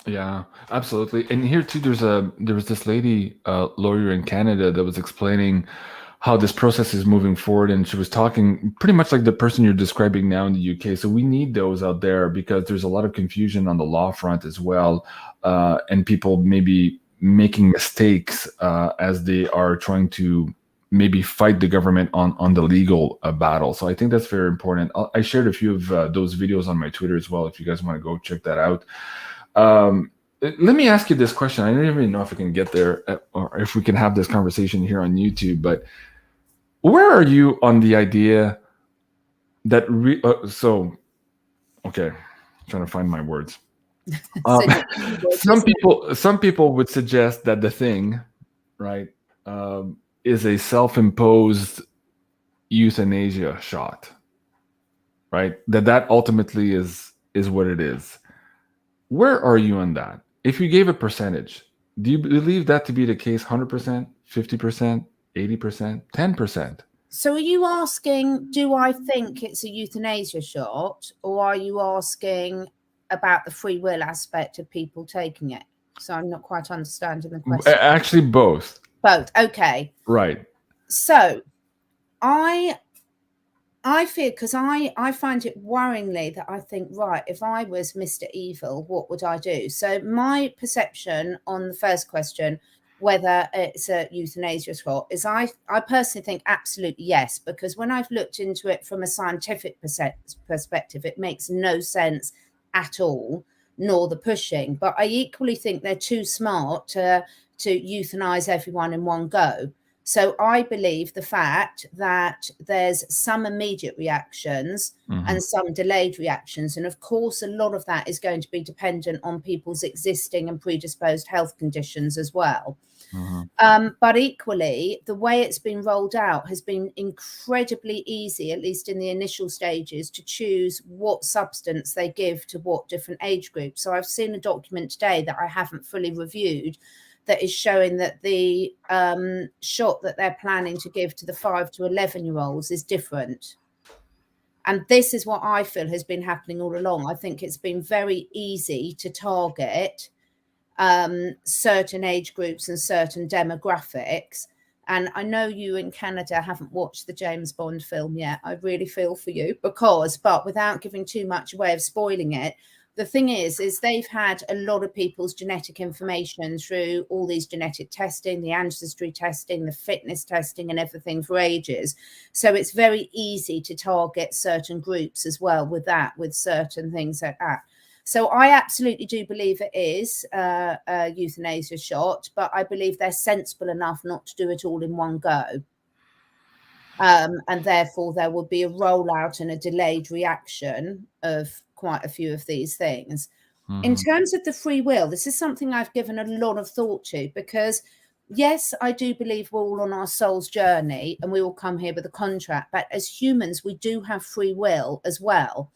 Yeah, absolutely. And here too, there was this lady, lawyer in Canada, that was explaining how this process is moving forward, and she was talking pretty much like the person you're describing now in the UK. So we need those out there, because there's a lot of confusion on the law front as well, and people maybe making mistakes as they are trying to maybe fight the government on the legal battle. So I think that's very important. I shared a few of those videos on my Twitter as well, if you guys want to go check that out. Let me ask you this question. I don't even know if I can get there or if we can have this conversation here on YouTube, but where are you on the idea that, so Okay, I'm trying to find my words. So Some people would suggest that the thing, right, is a self-imposed euthanasia shot, right? That ultimately is what it is. Where are you on that? If you gave a percentage, do you believe that to be the case? 100%, 50%, 80%, 10%? So are you asking, do I think it's a euthanasia shot, or are you asking about the free will aspect of people taking it? So I'm not quite understanding the question. Actually, both. Both. Okay. Right. So I feel, because I find it worryingly that I think, right, if I was Mr. Evil, what would I do? So my perception on the first question, whether it's a euthanasia shot, is I personally think absolutely yes, because when I've looked into it from a scientific perspective, it makes no sense at all, nor the pushing. But I equally think they're too smart to euthanize everyone in one go. So I believe the fact that there's some immediate reactions and some delayed reactions. And of course, a lot of that is going to be dependent on people's existing and predisposed health conditions as well. But equally, the way it's been rolled out has been incredibly easy, at least in the initial stages, to choose what substance they give to what different age groups. So I've seen a document today that I haven't fully reviewed that is showing that the shot that they're planning to give to the 5 to 11-year-olds is different. And this is what I feel has been happening all along. I think it's been very easy to target certain age groups and certain demographics. And I know you in Canada haven't watched the James Bond film yet. I really feel for you but without giving too much away of spoiling it, the thing is they've had a lot of people's genetic information through all these genetic testing, the ancestry testing, the fitness testing and everything for ages. So it's very easy to target certain groups as well with that, with certain things like that. So I absolutely do believe it is a euthanasia shot, but I believe they're sensible enough not to do it all in one go. And therefore there will be a rollout and a delayed reaction of quite a few of these things. In terms of the free will, this is something I've given a lot of thought to, because yes, I do believe we're all on our soul's journey and we all come here with a contract, but as humans, we do have free will as well.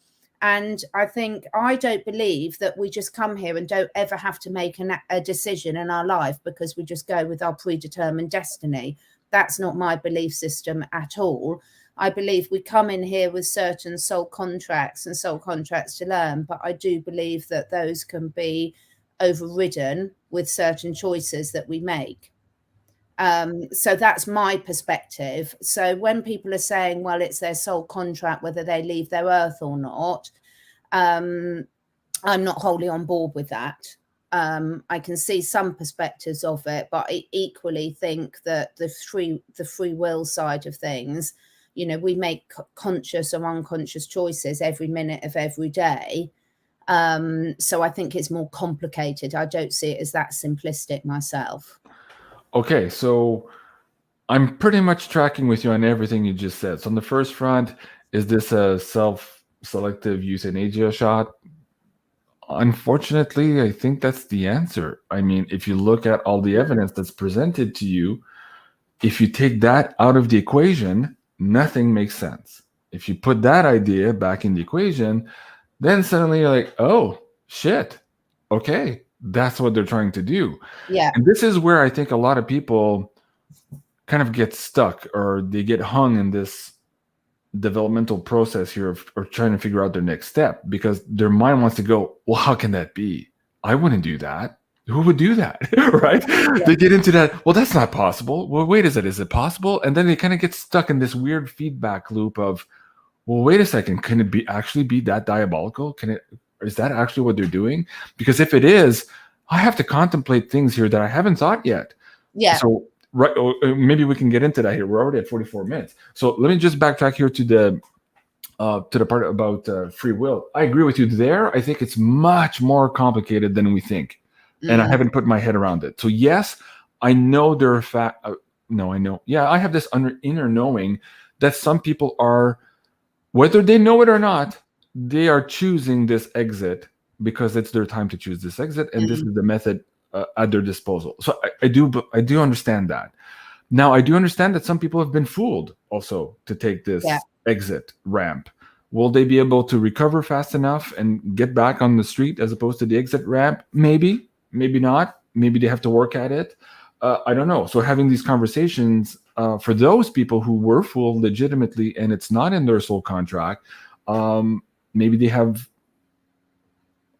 And I don't believe that we just come here and don't ever have to make a decision in our life because we just go with our predetermined destiny. That's not my belief system at all. I believe we come in here with certain soul contracts and soul contracts to learn, but I do believe that those can be overridden with certain choices that we make. So that's my perspective. So when people are saying, well, it's their soul contract, whether they leave their earth or not, I'm not wholly on board with that. I can see some perspectives of it, but I equally think that the free will side of things, we make conscious or unconscious choices every minute of every day. So I think it's more complicated. I don't see it as that simplistic myself. Okay, so I'm pretty much tracking with you on everything you just said. So on the first front, is this a self-selective euthanasia shot? Unfortunately, I think that's the answer. I mean, if you look at all the evidence that's presented to you, if you take that out of the equation, nothing makes sense. If you put that idea back in the equation, then suddenly you're like, oh, shit. Okay, that's what they're trying to do. Yeah. And this is where I think a lot of people kind of get stuck, or they get hung in this developmental process here of trying to figure out their next step, because their mind wants to go, well, how can that be? I wouldn't do that. Who would do that? Right? Yeah. They get into that, well, that's not possible. Well, wait, is it possible? And then they kind of get stuck in this weird feedback loop of, well, wait a second, can it actually be that diabolical? Is that actually what they're doing? Because if it is, I have to contemplate things here that I haven't thought yet. Yeah. So right, maybe we can get into that here. We're already at 44 minutes. So let me just backtrack here to the part about free will. I agree with you there. I think it's much more complicated than we think. And I haven't put my head around it. So yes, I know there are no, I know. Yeah, I have this inner knowing that some people are, whether they know it or not, they are choosing this exit because it's their time to choose this exit, and this is the method at their disposal. So I do understand that. Now, I do understand that some people have been fooled also to take this exit ramp. Will they be able to recover fast enough and get back on the street as opposed to the exit ramp? Maybe, maybe not. Maybe they have to work at it. I don't know. So having these conversations for those people who were fooled legitimately and it's not in their soul contract, maybe they have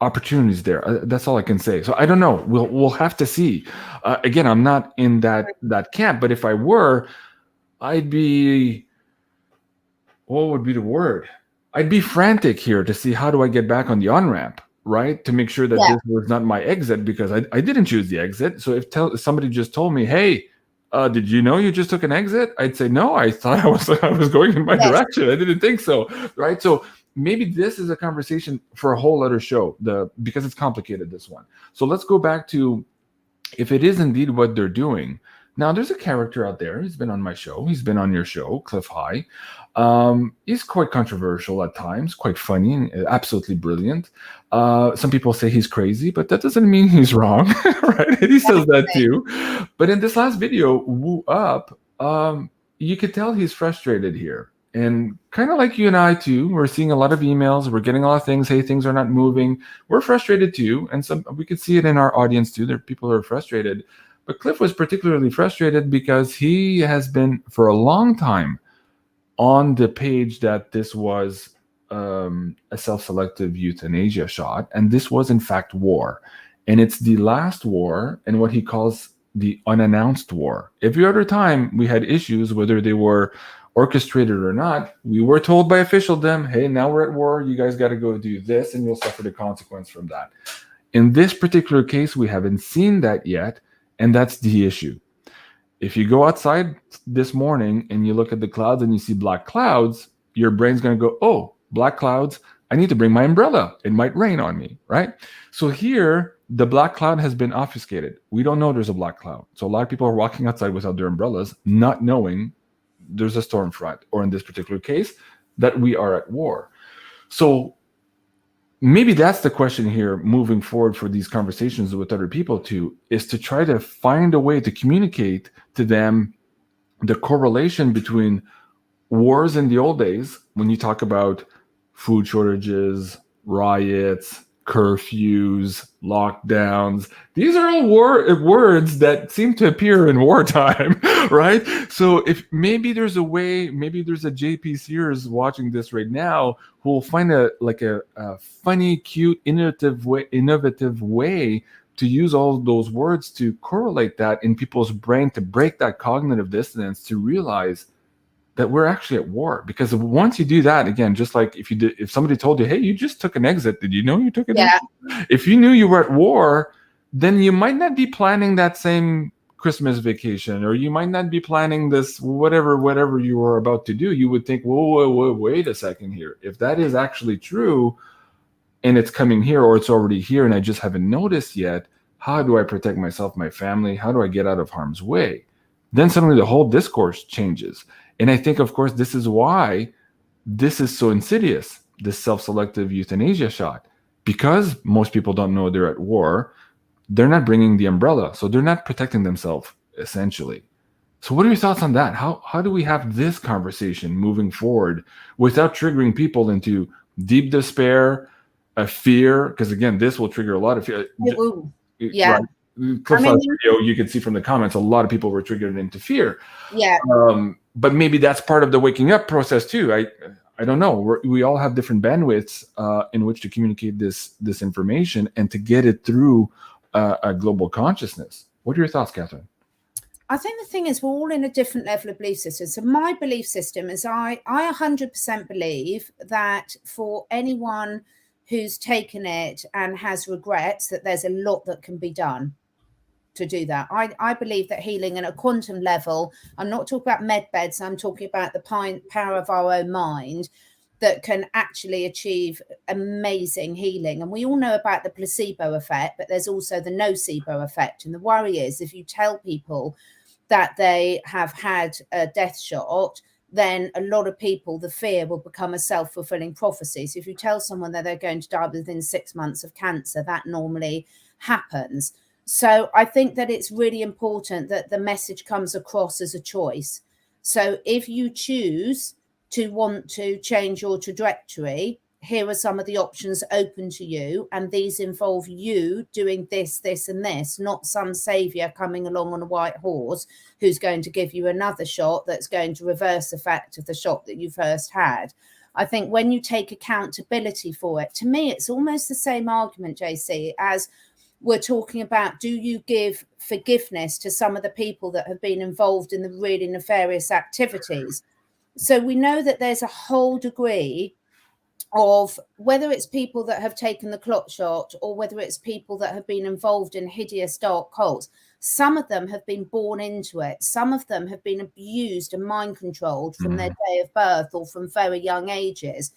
opportunities there. That's all I can say. So I don't know. We'll have to see. Again, I'm not in that camp, but if I were, I'd be, what would be the word? I'd be frantic here to see how do I get back on the on-ramp, right? To make sure that this was not my exit, because I didn't choose the exit. So if somebody just told me, hey, did you know you just took an exit? I'd say, no, I thought I was going in my direction. I didn't think so, right? So maybe this is a conversation for a whole other show, because it's complicated, this one. So let's go back to, if it is indeed what they're doing. Now, there's a character out there. He's been on my show. He's been on your show, Cliff High. He's quite controversial at times, quite funny, and absolutely brilliant. Some people say he's crazy, but that doesn't mean he's wrong, right? And he says that too. But in this last video, Woo Up, you could tell he's frustrated here. And kind of like you and I too, we're seeing a lot of emails. We're getting a lot of things. Hey, things are not moving. We're frustrated too. And we could see it in our audience too. There are people who are frustrated. But Cliff was particularly frustrated because he has been for a long time on the page that this was a self-selective euthanasia shot. And this was in fact war. And it's the last war and what he calls the unannounced war. Every other time we had issues, whether they were orchestrated or not, we were told by officialdom, hey, now we're at war, you guys got to go do this and you'll suffer the consequence from that. In this particular case, we haven't seen that yet, and that's the issue. If you go outside this morning and you look at the clouds and you see black clouds, your brain's going to go, oh, black clouds, I need to bring my umbrella. It might rain on me, right? So here, the black cloud has been obfuscated. We don't know there's a black cloud. So a lot of people are walking outside without their umbrellas, not knowing there's a storm front, or in this particular case, that we are at war. So maybe that's the question here moving forward for these conversations with other people too, is to try to find a way to communicate to them the correlation between wars in the old days, when you talk about food shortages, riots, curfews, lockdowns. These are all words that seem to appear in wartime, right? So if maybe there's a way, maybe there's a JP Sears watching this right now who will find a funny, cute, innovative way to use all those words to correlate that in people's brain, to break that cognitive dissonance, to realize that we're actually at war. Because once you do that, again, just like if somebody told you, hey, you just took an exit, did you know you took an exit? If you knew you were at war, then you might not be planning that same Christmas vacation, or you might not be planning this whatever you were about to do. You would think, whoa, wait a second here. If that is actually true and it's coming here, or it's already here and I just haven't noticed yet, how do I protect myself, my family? How do I get out of harm's way? Then suddenly the whole discourse changes. And I think, of course, this is why this is so insidious, this self-selective euthanasia shot, because most people don't know they're at war. They're not bringing the umbrella, so they're not protecting themselves, essentially. So what are your thoughts on that? How do we have this conversation moving forward without triggering people into deep despair, a fear? Because, again, this will trigger a lot of fear. Yeah. Right? Cliff's video, you can see from the comments, a lot of people were triggered into fear. Yeah. But maybe that's part of the waking up process too. I don't know. We all have different bandwidths in which to communicate this information and to get it through a global consciousness. What are your thoughts, Catherine? I think the thing is, we're all in a different level of belief system. So my belief system is I 100% believe that for anyone who's taken it and has regrets, that there's a lot that can be done to do that. I believe that healing at a quantum level, I'm not talking about med beds, I'm talking about the power of our own mind, that can actually achieve amazing healing. And we all know about the placebo effect, but there's also the nocebo effect. And the worry is, if you tell people that they have had a death shot, then a lot of people, the fear will become a self-fulfilling prophecy. So if you tell someone that they're going to die within 6 months of cancer, that normally happens. So I think that it's really important that the message comes across as a choice. So if you choose to want to change your trajectory, here are some of the options open to you, and these involve you doing this, this, and this, not some savior coming along on a white horse who's going to give you another shot that's going to reverse the effect of the shot that you first had. I think when you take accountability for it, to me, it's almost the same argument, JC, as we're talking about, do you give forgiveness to some of the people that have been involved in the really nefarious activities? So we know that there's a whole degree of, whether it's people that have taken the clot shot or whether it's people that have been involved in hideous dark cults, some of them have been born into it. Some of them have been abused and mind controlled from their day of birth or from very young ages.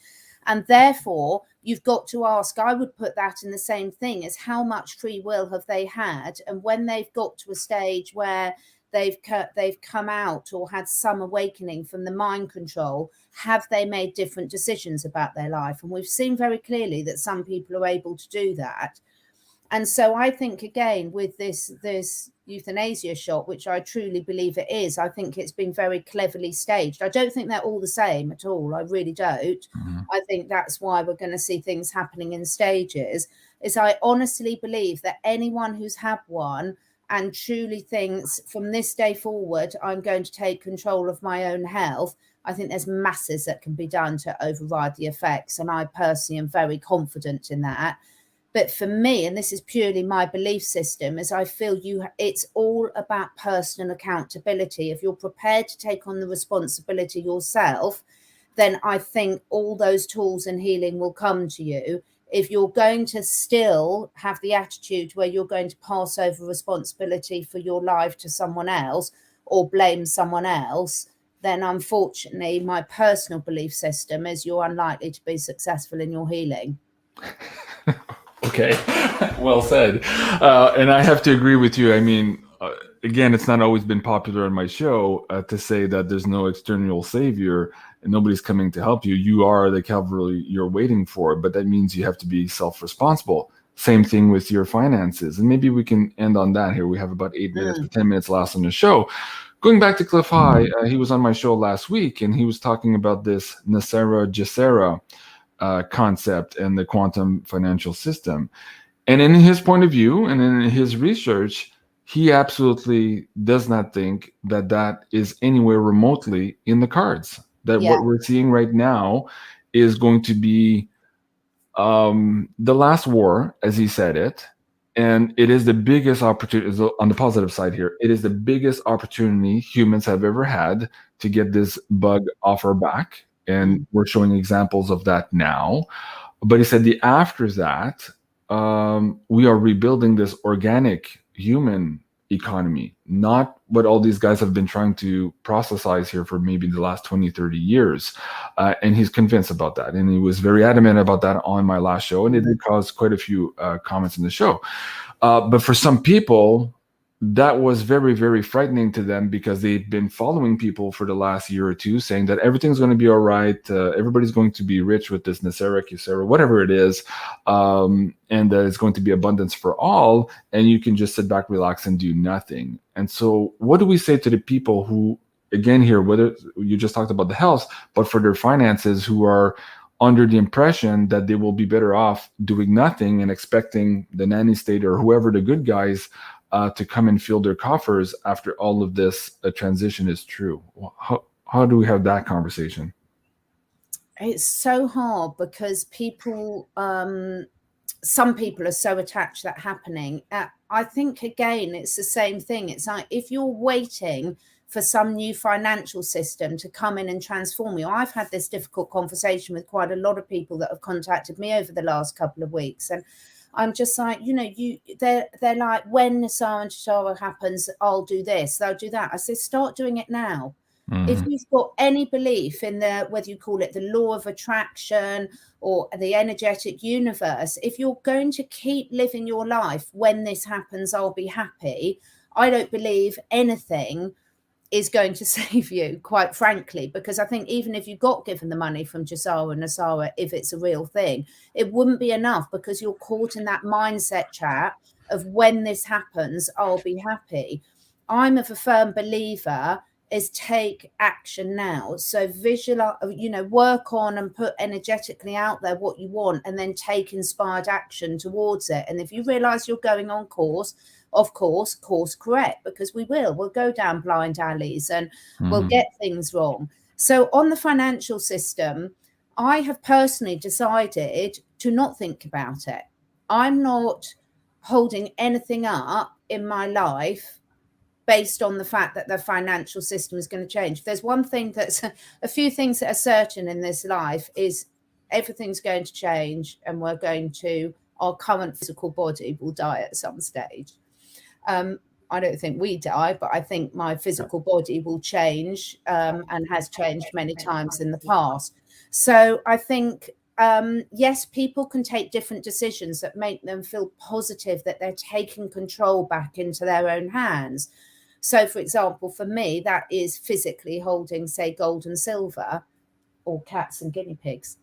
And therefore, you've got to ask, I would put that in the same thing as how much free will have they had? And when they've got to a stage where they've come out or had some awakening from the mind control, have they made different decisions about their life? And we've seen very clearly that some people are able to do that. And so I think, again, with this euthanasia shot, which I truly believe it is, I think it's been very cleverly staged. I don't think they're all the same at all. I really don't. I think that's why we're going to see things happening in stages. Is I honestly believe that anyone who's had one and truly thinks from this day forward, I'm going to take control of my own health, I think there's masses that can be done to override the effects. And I personally am very confident in that. But for me, and this is purely my belief system, is I feel it's all about personal accountability. If you're prepared to take on the responsibility yourself, then I think all those tools and healing will come to you. If you're going to still have the attitude where you're going to pass over responsibility for your life to someone else or blame someone else, then unfortunately, my personal belief system is you're unlikely to be successful in your healing. Okay, well said. And I have to agree with you. I mean, again, it's not always been popular on my show to say that there's no external savior and nobody's coming to help you. You are the cavalry you're waiting for, but that means you have to be self-responsible. Same thing with your finances. And maybe we can end on that here. We have about 8 minutes or 10 minutes left on the show. Going back to Cliff High, he was on my show last week, and he was talking about this Nasera Jacera concept and the quantum financial system. And in his point of view and in his research, he absolutely does not think that that is anywhere remotely in the cards. That what we're seeing right now is going to be the last war, as he said it. And it is the biggest opportunity, on the positive side here, it is the biggest opportunity humans have ever had to get this bug off our back. And we're showing examples of that now. But he said after that, we are rebuilding this organic human economy, not what all these guys have been trying to processize here for maybe the last 20, 30 years. And he's convinced about that. And he was very adamant about that on my last show. And it did cause quite a few comments in the show. But for some people, that was very, very frightening to them because they've been following people for the last year or two saying that everything's going to be all right. Everybody's going to be rich with this Nasera, whatever it is. And that it's going to be abundance for all. And you can just sit back, relax, and do nothing. And so what do we say to the people who, again here, whether you just talked about the health, but for their finances, who are under the impression that they will be better off doing nothing and expecting the nanny state or whoever the good guys to come and fill their coffers after all of this transition is true? How do we have that conversation? It's so hard because people, some people are so attached to that happening. I think, again, it's the same thing. It's like if you're waiting for some new financial system to come in and transform you. I've had this difficult conversation with quite a lot of people that have contacted me over the last couple of weeks. And I'm just like, they're like, when Nasara and Jacera happens, I'll do this, they'll do that. I say, start doing it now. If you've got any belief in whether you call it the law of attraction or the energetic universe, if you're going to keep living your life, when this happens, I'll be happy, I don't believe anything is going to save you, quite frankly, because I think even if you got given the money from Jasara and Nasara, if it's a real thing, it wouldn't be enough, because you're caught in that mindset trap of when this happens, I'll be happy. I'm of a firm believer is take action now. So visualize, work on and put energetically out there what you want, and then take inspired action towards it. And if you realize you're going on course, of course correct, because we'll go down blind alleys and we'll get things wrong. So on the financial system, I have personally decided to not think about it. I'm not holding anything up in my life based on the fact that the financial system is going to change. If there's one thing that's a few things that are certain in this life, is everything's going to change, and our current physical body will die at some stage. I don't think we die, but I think my physical body will change, and has changed many times in the past. So I think, yes, people can take different decisions that make them feel positive, that they're taking control back into their own hands. So, for example, for me, that is physically holding, say, gold and silver, or cats and guinea pigs.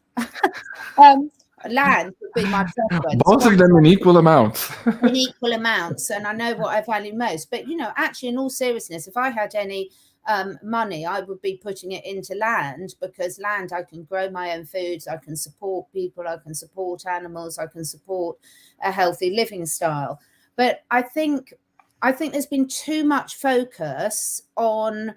Land would be my preference. Both of them in equal amounts. In equal amounts, and I know what I value most. But, actually, in all seriousness, if I had any money, I would be putting it into land, because land, I can grow my own foods, I can support people, I can support animals, I can support a healthy living style. But I think there's been too much focus on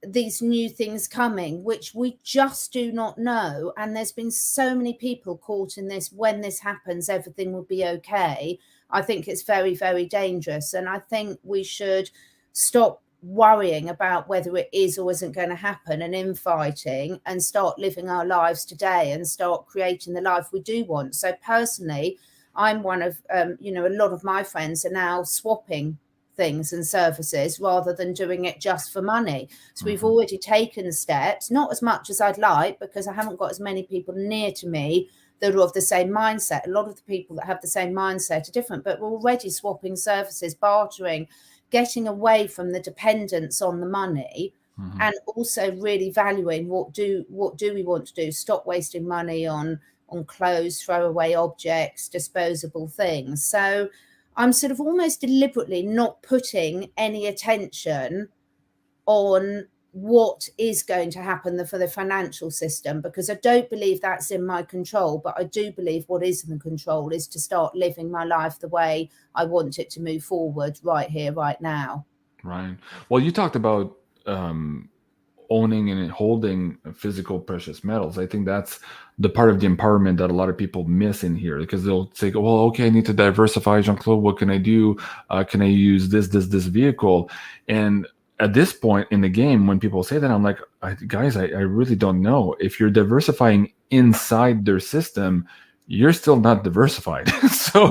these new things coming, which we just do not know. And there's been so many people caught in this, when this happens, everything will be okay. I think it's very, very dangerous. And I think we should stop worrying about whether it is or isn't going to happen, and infighting, and start living our lives today and start creating the life we do want. So personally, I'm one of, a lot of my friends are now swapping things and services rather than doing it just for money. So we've already taken steps, not as much as I'd like, because I haven't got as many people near to me that are of the same mindset. A lot of the people that have the same mindset are different, but we're already swapping services, bartering, getting away from the dependence on the money, and also really valuing what do we want to do. Stop wasting money on clothes, throwaway objects, disposable things. So I'm sort of almost deliberately not putting any attention on what is going to happen for the financial system, because I don't believe that's in my control. But I do believe what is in control is to start living my life the way I want it to move forward, right here, right now. Right. Well, you talked about owning and holding physical precious metals. I think that's the part of the empowerment that a lot of people miss in here, because they'll say, well, okay, I need to diversify, Jean-Claude, what can I do? Can I use this vehicle? And at this point in the game, when people say that, I'm like, guys, I really don't know. If you're diversifying inside their system, you're still not diversified. So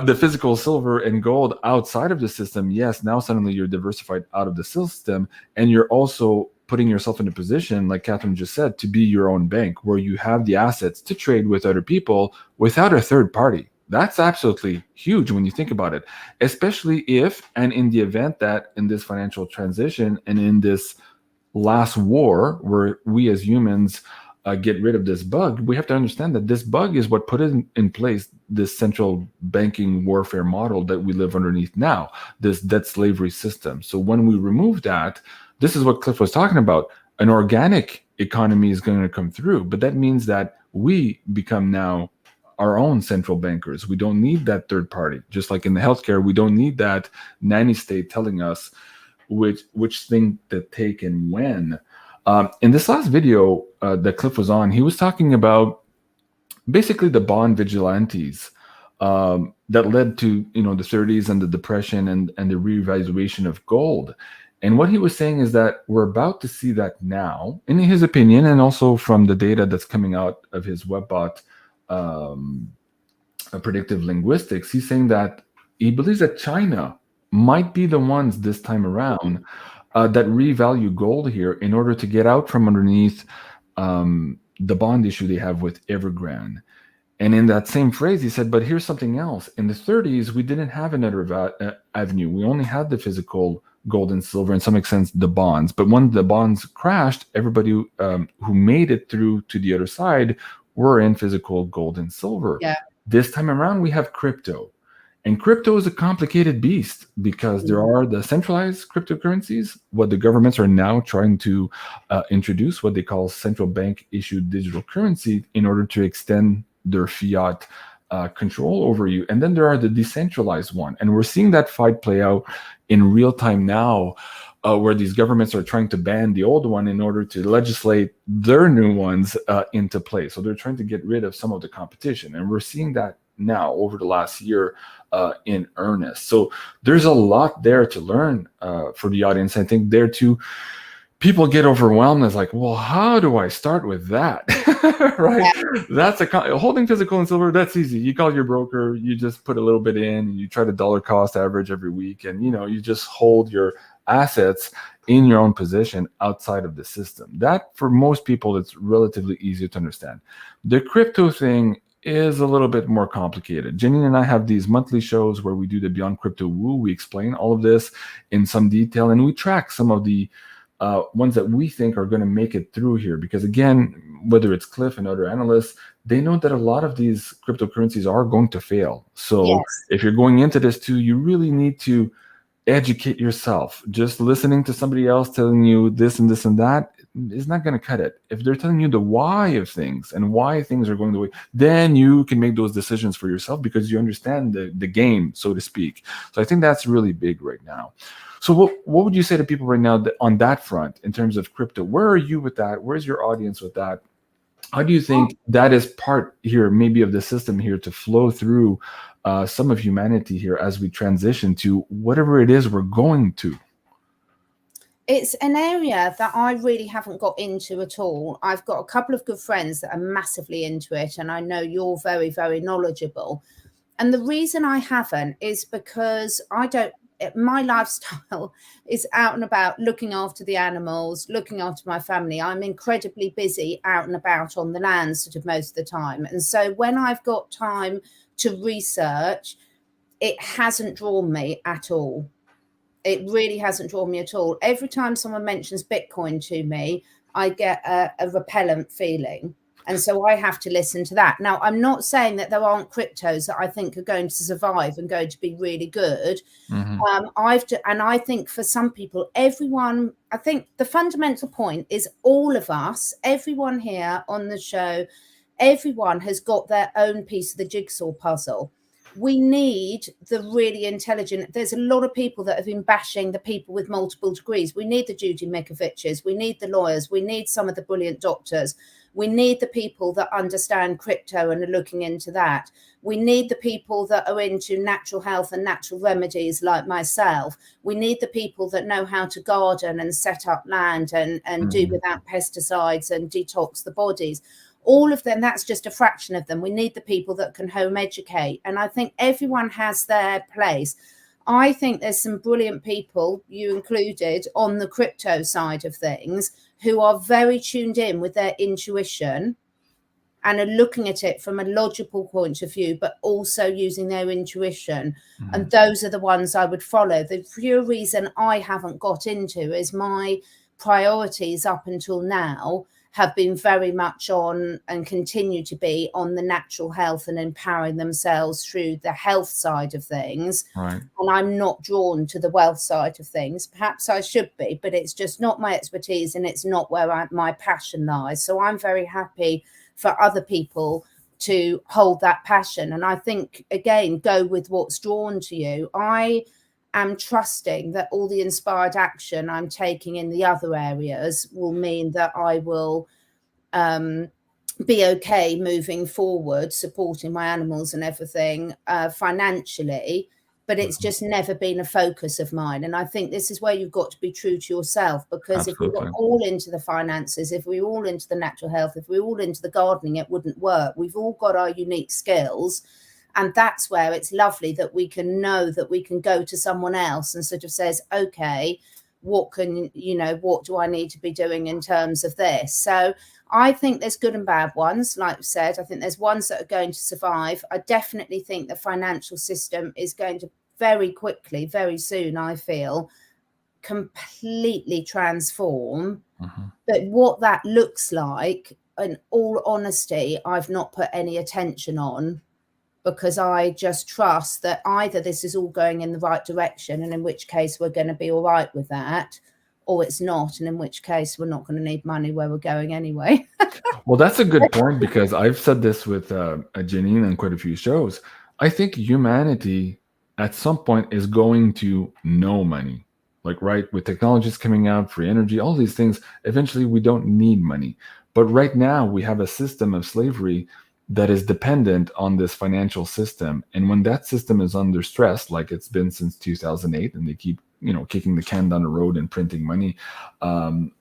the physical silver and gold outside of the system, yes, now suddenly you're diversified out of the system, and you're also putting yourself in a position, like Catherine just said, to be your own bank, where you have the assets to trade with other people without a third party. That's absolutely huge when you think about it, especially if, and in the event that in this financial transition and in this last war where we as humans get rid of this bug, we have to understand that this bug is what put in place this central banking warfare model that we live underneath now, this debt slavery system. So when we remove that, this is what Cliff was talking about. An organic economy is going to come through, but that means that we become now our own central bankers. We don't need that third party. Just like in the healthcare, we don't need that nanny state telling us which thing to take and when. In this last video that Cliff was on, he was talking about basically the bond vigilantes that led to the 30s and the depression and the reevaluation of gold. And what he was saying is that we're about to see that now, in his opinion, and also from the data that's coming out of his webbot, predictive linguistics. He's saying that he believes that China might be the ones this time around that revalue gold here in order to get out from underneath the bond issue they have with Evergrande. And in that same phrase, he said, but here's something else. In the 30s, we didn't have another avenue. We only had the physical gold and silver, in some extent the bonds. But when the bonds crashed, everybody who made it through to the other side were in physical gold and silver. Yeah. This time around, we have crypto. And crypto is a complicated beast because there are the centralized cryptocurrencies, what the governments are now trying to introduce, what they call central bank issued digital currency, in order to extend their fiat control over you. And then there are the decentralized one. And we're seeing that fight play out in real time now, where these governments are trying to ban the old one in order to legislate their new ones into place. So they're trying to get rid of some of the competition. And we're seeing that now over the last year in earnest. So there's a lot there to learn for the audience. I think there too, people get overwhelmed as like, well, how do I start with that? Right? Yeah. That's holding physical and silver. That's easy. You call your broker, you just put a little bit in, and you try to dollar cost average every week, and you just hold your assets in your own position outside of the system. That, for most people, it's relatively easy to understand. The crypto thing is a little bit more complicated. Janine and I have these monthly shows where we do the Beyond Crypto Woo. We explain all of this in some detail, and we track some of the ones that we think are going to make it through here. Because again, whether it's Cliff and other analysts, they know that a lot of these cryptocurrencies are going to fail. So if you're going into this too, you really need to educate yourself. Just listening to somebody else telling you this and this and that is not going to cut it. If they're telling you the why of things and why things are going the way, then you can make those decisions for yourself because you understand the game, so to speak. So I think that's really big right now. So what would you say to people right now on that front in terms of crypto? Where are you with that? Where's your audience with that? How do you think that is part here, maybe of the system here, to flow through some of humanity here as we transition to whatever it is we're going to? It's an area that I really haven't got into at all. I've got a couple of good friends that are massively into it, and I know you're very, very knowledgeable. And the reason I haven't is because my lifestyle is out and about, looking after the animals, looking after my family. I'm incredibly busy out and about on the land sort of most of the time. And so when I've got time to research, it hasn't drawn me at all. It really hasn't drawn me at all. Every time someone mentions Bitcoin to me, I get a repellent feeling. And so I have to listen to that. Now, I'm not saying that there aren't cryptos that I think are going to survive and going to be really good. And I think for some people, everyone, I think the fundamental point is all of us, everyone here on the show, everyone has got their own piece of the jigsaw puzzle. We need the really intelligent. There's a lot of people that have been bashing the people with multiple degrees. We need the Judy Mikoviches. We need the lawyers. We need some of the brilliant doctors. We need the people that understand crypto and are looking into that. We need the people that are into natural health and natural remedies like myself. We need the people that know how to garden and set up land and do without pesticides and detox the bodies. All of them, that's just a fraction of them. We need the people that can home educate. And I think everyone has their place. I think there's some brilliant people, you included, on the crypto side of things, who are very tuned in with their intuition and are looking at it from a logical point of view, but also using their intuition. And those are the ones I would follow. The pure reason I haven't got into is my priorities up until now have been very much on, and continue to be, on the natural health and empowering themselves through the health side of things. Right. And I'm not drawn to the wealth side of things. Perhaps I should be, but it's just not my expertise, and it's not where my passion lies. So I'm very happy for other people to hold that passion. And I think, again, go with what's drawn to you. I am trusting that all the inspired action I'm taking in the other areas will mean that I will be okay moving forward, supporting my animals and everything financially. But it's just never been a focus of mine. And I think this is where you've got to be true to yourself, because if we were all into the finances, if we were all into the natural health, if we were all into the gardening, it wouldn't work. We've all got our unique skills. And that's where it's lovely that we can know that we can go to someone else and sort of says, okay, what do I need to be doing in terms of this? So I think there's good and bad ones. Like I said, I think there's ones that are going to survive. I definitely think the financial system is going to very quickly, very soon, I feel, completely transform. But what that looks like, in all honesty, I've not put any attention on, because I just trust that either this is all going in the right direction, and in which case we're going to be all right with that, or it's not, and in which case we're not going to need money where we're going anyway. Well, that's a good point, because I've said this with Janine on quite a few shows. I think humanity at some point is going to know money. Like, right, with technologies coming out, free energy, all these things, eventually we don't need money. But right now we have a system of slavery that is dependent on this financial system. And when that system is under stress, like it's been since 2008, and they keep, kicking the can down the road and printing money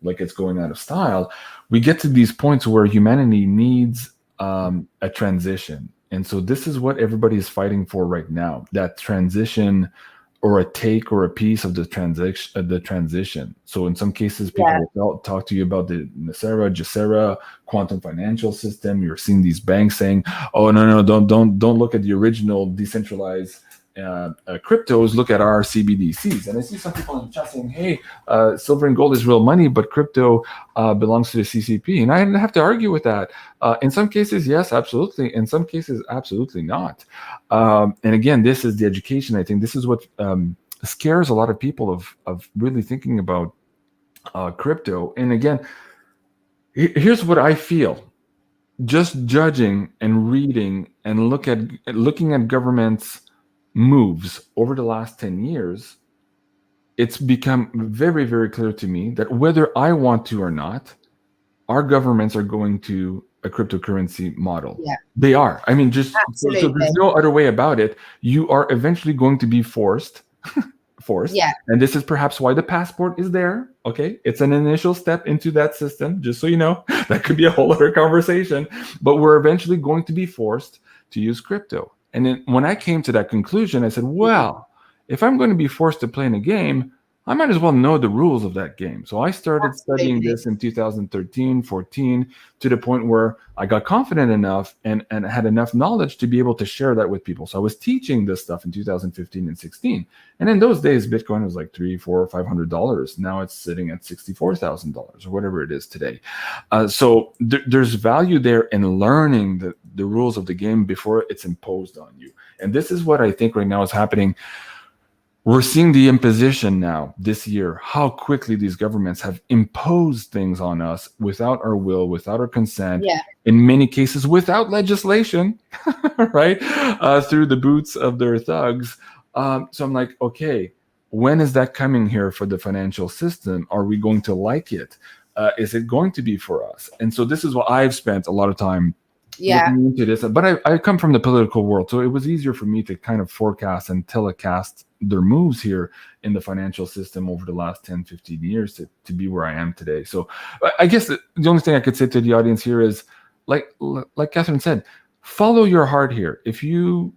like it's going out of style, we get to these points where humanity needs a transition. And so this is what everybody is fighting for right now, that transition, or a take or a piece of the transition. So in some cases, people will talk to you about the Nicera, Jacera, quantum financial system. You're seeing these banks saying, "Oh, no, don't look at the original decentralized cryptos. Look at our CBDCs." And I see some people in the chat saying, "Hey, silver and gold is real money, but crypto belongs to the CCP." And I didn't have to argue with that. In some cases, yes, absolutely. In some cases, absolutely not. And again, this is the education. I think this is what scares a lot of people of really thinking about crypto. And again, here's what I feel. Just judging and reading and looking at governments' moves over the last 10 years, it's become very, very clear to me that whether I want to or not, our governments are going to a cryptocurrency model. Yeah. They are. I mean, so there's no other way about it. You are eventually going to be forced. Yeah. And this is perhaps why the passport is there. Okay. It's an initial step into that system, just so you know. That could be a whole other conversation. But we're eventually going to be forced to use crypto. And then when I came to that conclusion, I said, well, if I'm going to be forced to play in a game, I might as well know the rules of that game. So I started studying this in 2013, 14, to the point where I got confident enough and had enough knowledge to be able to share that with people. So I was teaching this stuff in 2015 and 16. And in those days, Bitcoin was like $300, $400, $500. Now it's sitting at $64,000 or whatever it is today. So there's value there in learning the rules of the game before it's imposed on you. And this is what I think right now is happening. We're seeing the imposition now this year, how quickly these governments have imposed things on us without our will, without our consent, in many cases without legislation, right? Through the boots of their thugs. So I'm like, okay, when is that coming here for the financial system? Are we going to like it? Is it going to be for us? And so this is what I've spent a lot of time looking into this. But I come from the political world, so it was easier for me to kind of forecast and telecast their moves here in the financial system over the last 10, 15 years to be where I am today. So I guess the only thing I could say to the audience here is, like Catherine said, follow your heart here. If you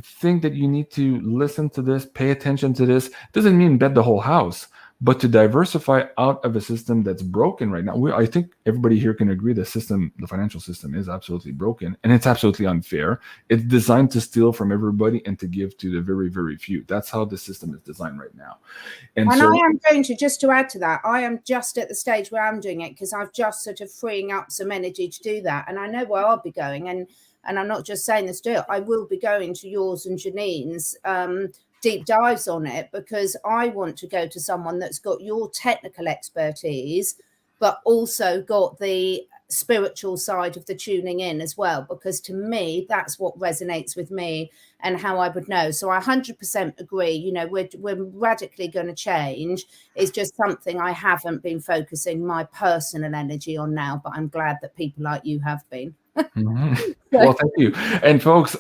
think that you need to listen to this, pay attention to this, doesn't mean bet the whole house, but to diversify out of a system that's broken right now. I think everybody here can agree the financial system is absolutely broken, and it's absolutely unfair. It's designed to steal from everybody and to give to the very, very few. That's how the system is designed right now. And so, I am going to, just to add to that, I am just at the stage where I'm doing it because I've just sort of freeing up some energy to do that. And I know where I'll be going. And I'm not just saying this to do it. I will be going to yours and Janine's deep dives on it, because I want to go to someone that's got your technical expertise, but also got the spiritual side of the tuning in as well, because to me, that's what resonates with me and how I would know. So I 100% agree. We're radically going to change. It's just something I haven't been focusing my personal energy on now, but I'm glad that people like you have been. Well, thank you. And folks,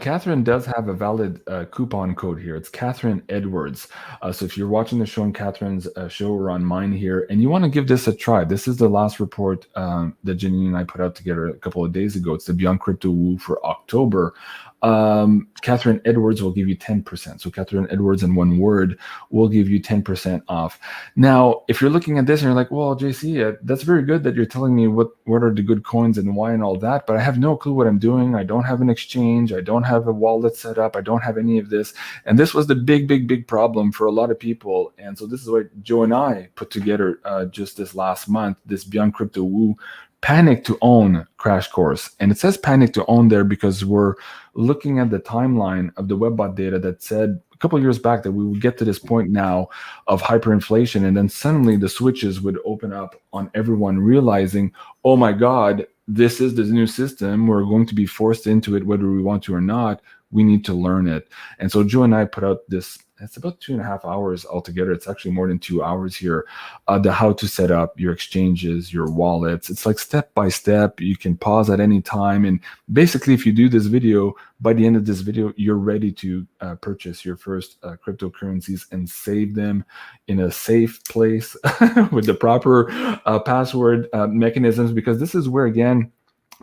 Catherine does have a valid coupon code here. It's Catherine Edwards. So if you're watching the show on Catherine's show or on mine here, and you want to give this a try, this is the last report that Janine and I put out together a couple of days ago. It's the Beyond Crypto Woo for October. Catherine Edwards will give you 10%. So Catherine Edwards in one word will give you 10% off. Now, if you're looking at this and you're like, well, JC, that's very good that you're telling me what are the good coins and why and all that, but I have no clue what I'm doing. I don't have an exchange. I don't have a wallet set up. I don't have any of this. And this was the big problem for a lot of people. And so this is what Joe and I put together just this last month, this Beyond Crypto Woo Panic to Own crash course. And it says panic to own there because we're looking at the timeline of the Webbot data that said a couple of years back that we would get to this point now of hyperinflation, and then suddenly the switches would open up on everyone realizing, oh my God, this is the new system. We're going to be forced into it whether we want to or not. We need to learn it. And so Joe and I put out this, it's about 2.5 hours altogether. It's actually more than 2 hours here. The how to set up your exchanges, your wallets. It's like step by step. You can pause at any time. And basically, if you do this video, by the end of this video, you're ready to purchase your first cryptocurrencies and save them in a safe place with the proper password mechanisms, because this is where, again,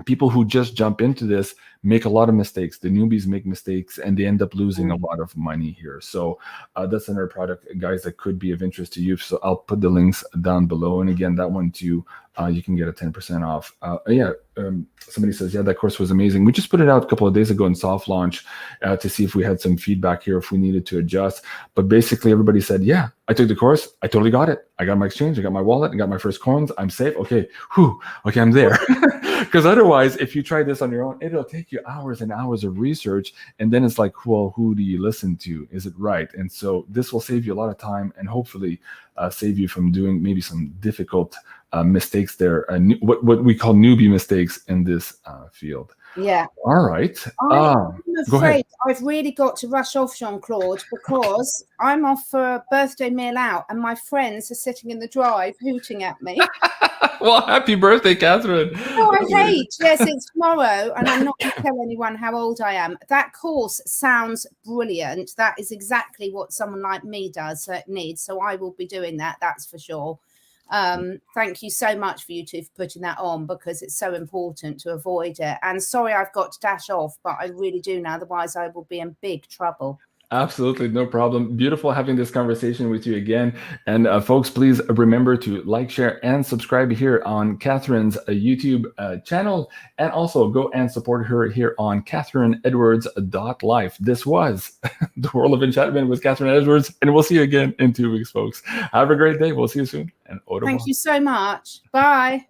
people who just jump into this make a lot of mistakes. The newbies make mistakes and they end up losing a lot of money here. So that's another product, guys, that could be of interest to you. So I'll put the links down below. And again, that one too, you can get a 10% off. Somebody says, yeah, that course was amazing. We just put it out a couple of days ago in soft launch to see if we had some feedback here, if we needed to adjust. But basically everybody said, yeah, I took the course. I totally got it. I got my exchange. I got my wallet. I got my first coins. I'm safe. Okay. Okay, I'm there. Because otherwise, if you try this on your own, it'll take you hours and hours of research. And then it's like, well, who do you listen to? Is it right? And so this will save you a lot of time and hopefully save you from doing maybe some difficult mistakes there, what we call newbie mistakes in this field. Yeah. All right. I'm afraid I've really got to rush off, Jean-Claude, because I'm off for a birthday meal out and my friends are sitting in the drive hooting at me. Well, happy birthday, Catherine. Oh, I hate. Yes, it's tomorrow and I'm not going to tell anyone how old I am. That course sounds brilliant. That is exactly what someone like me needs. So I will be doing that. That's for sure. Thank you so much for you two for putting that on, because it's so important to avoid it. And sorry I've got to dash off, but I really do now, otherwise I will be in big trouble. Absolutely, no problem. Beautiful having this conversation with you again. And folks, please remember to like, share, and subscribe here on Catherine's YouTube channel. And also go and support her here on CatherineEdwards.life. This was The World of Enchantment with Catherine Edwards. And we'll see you again in 2 weeks, folks. Have a great day. We'll see you soon. And thank you so much. Bye.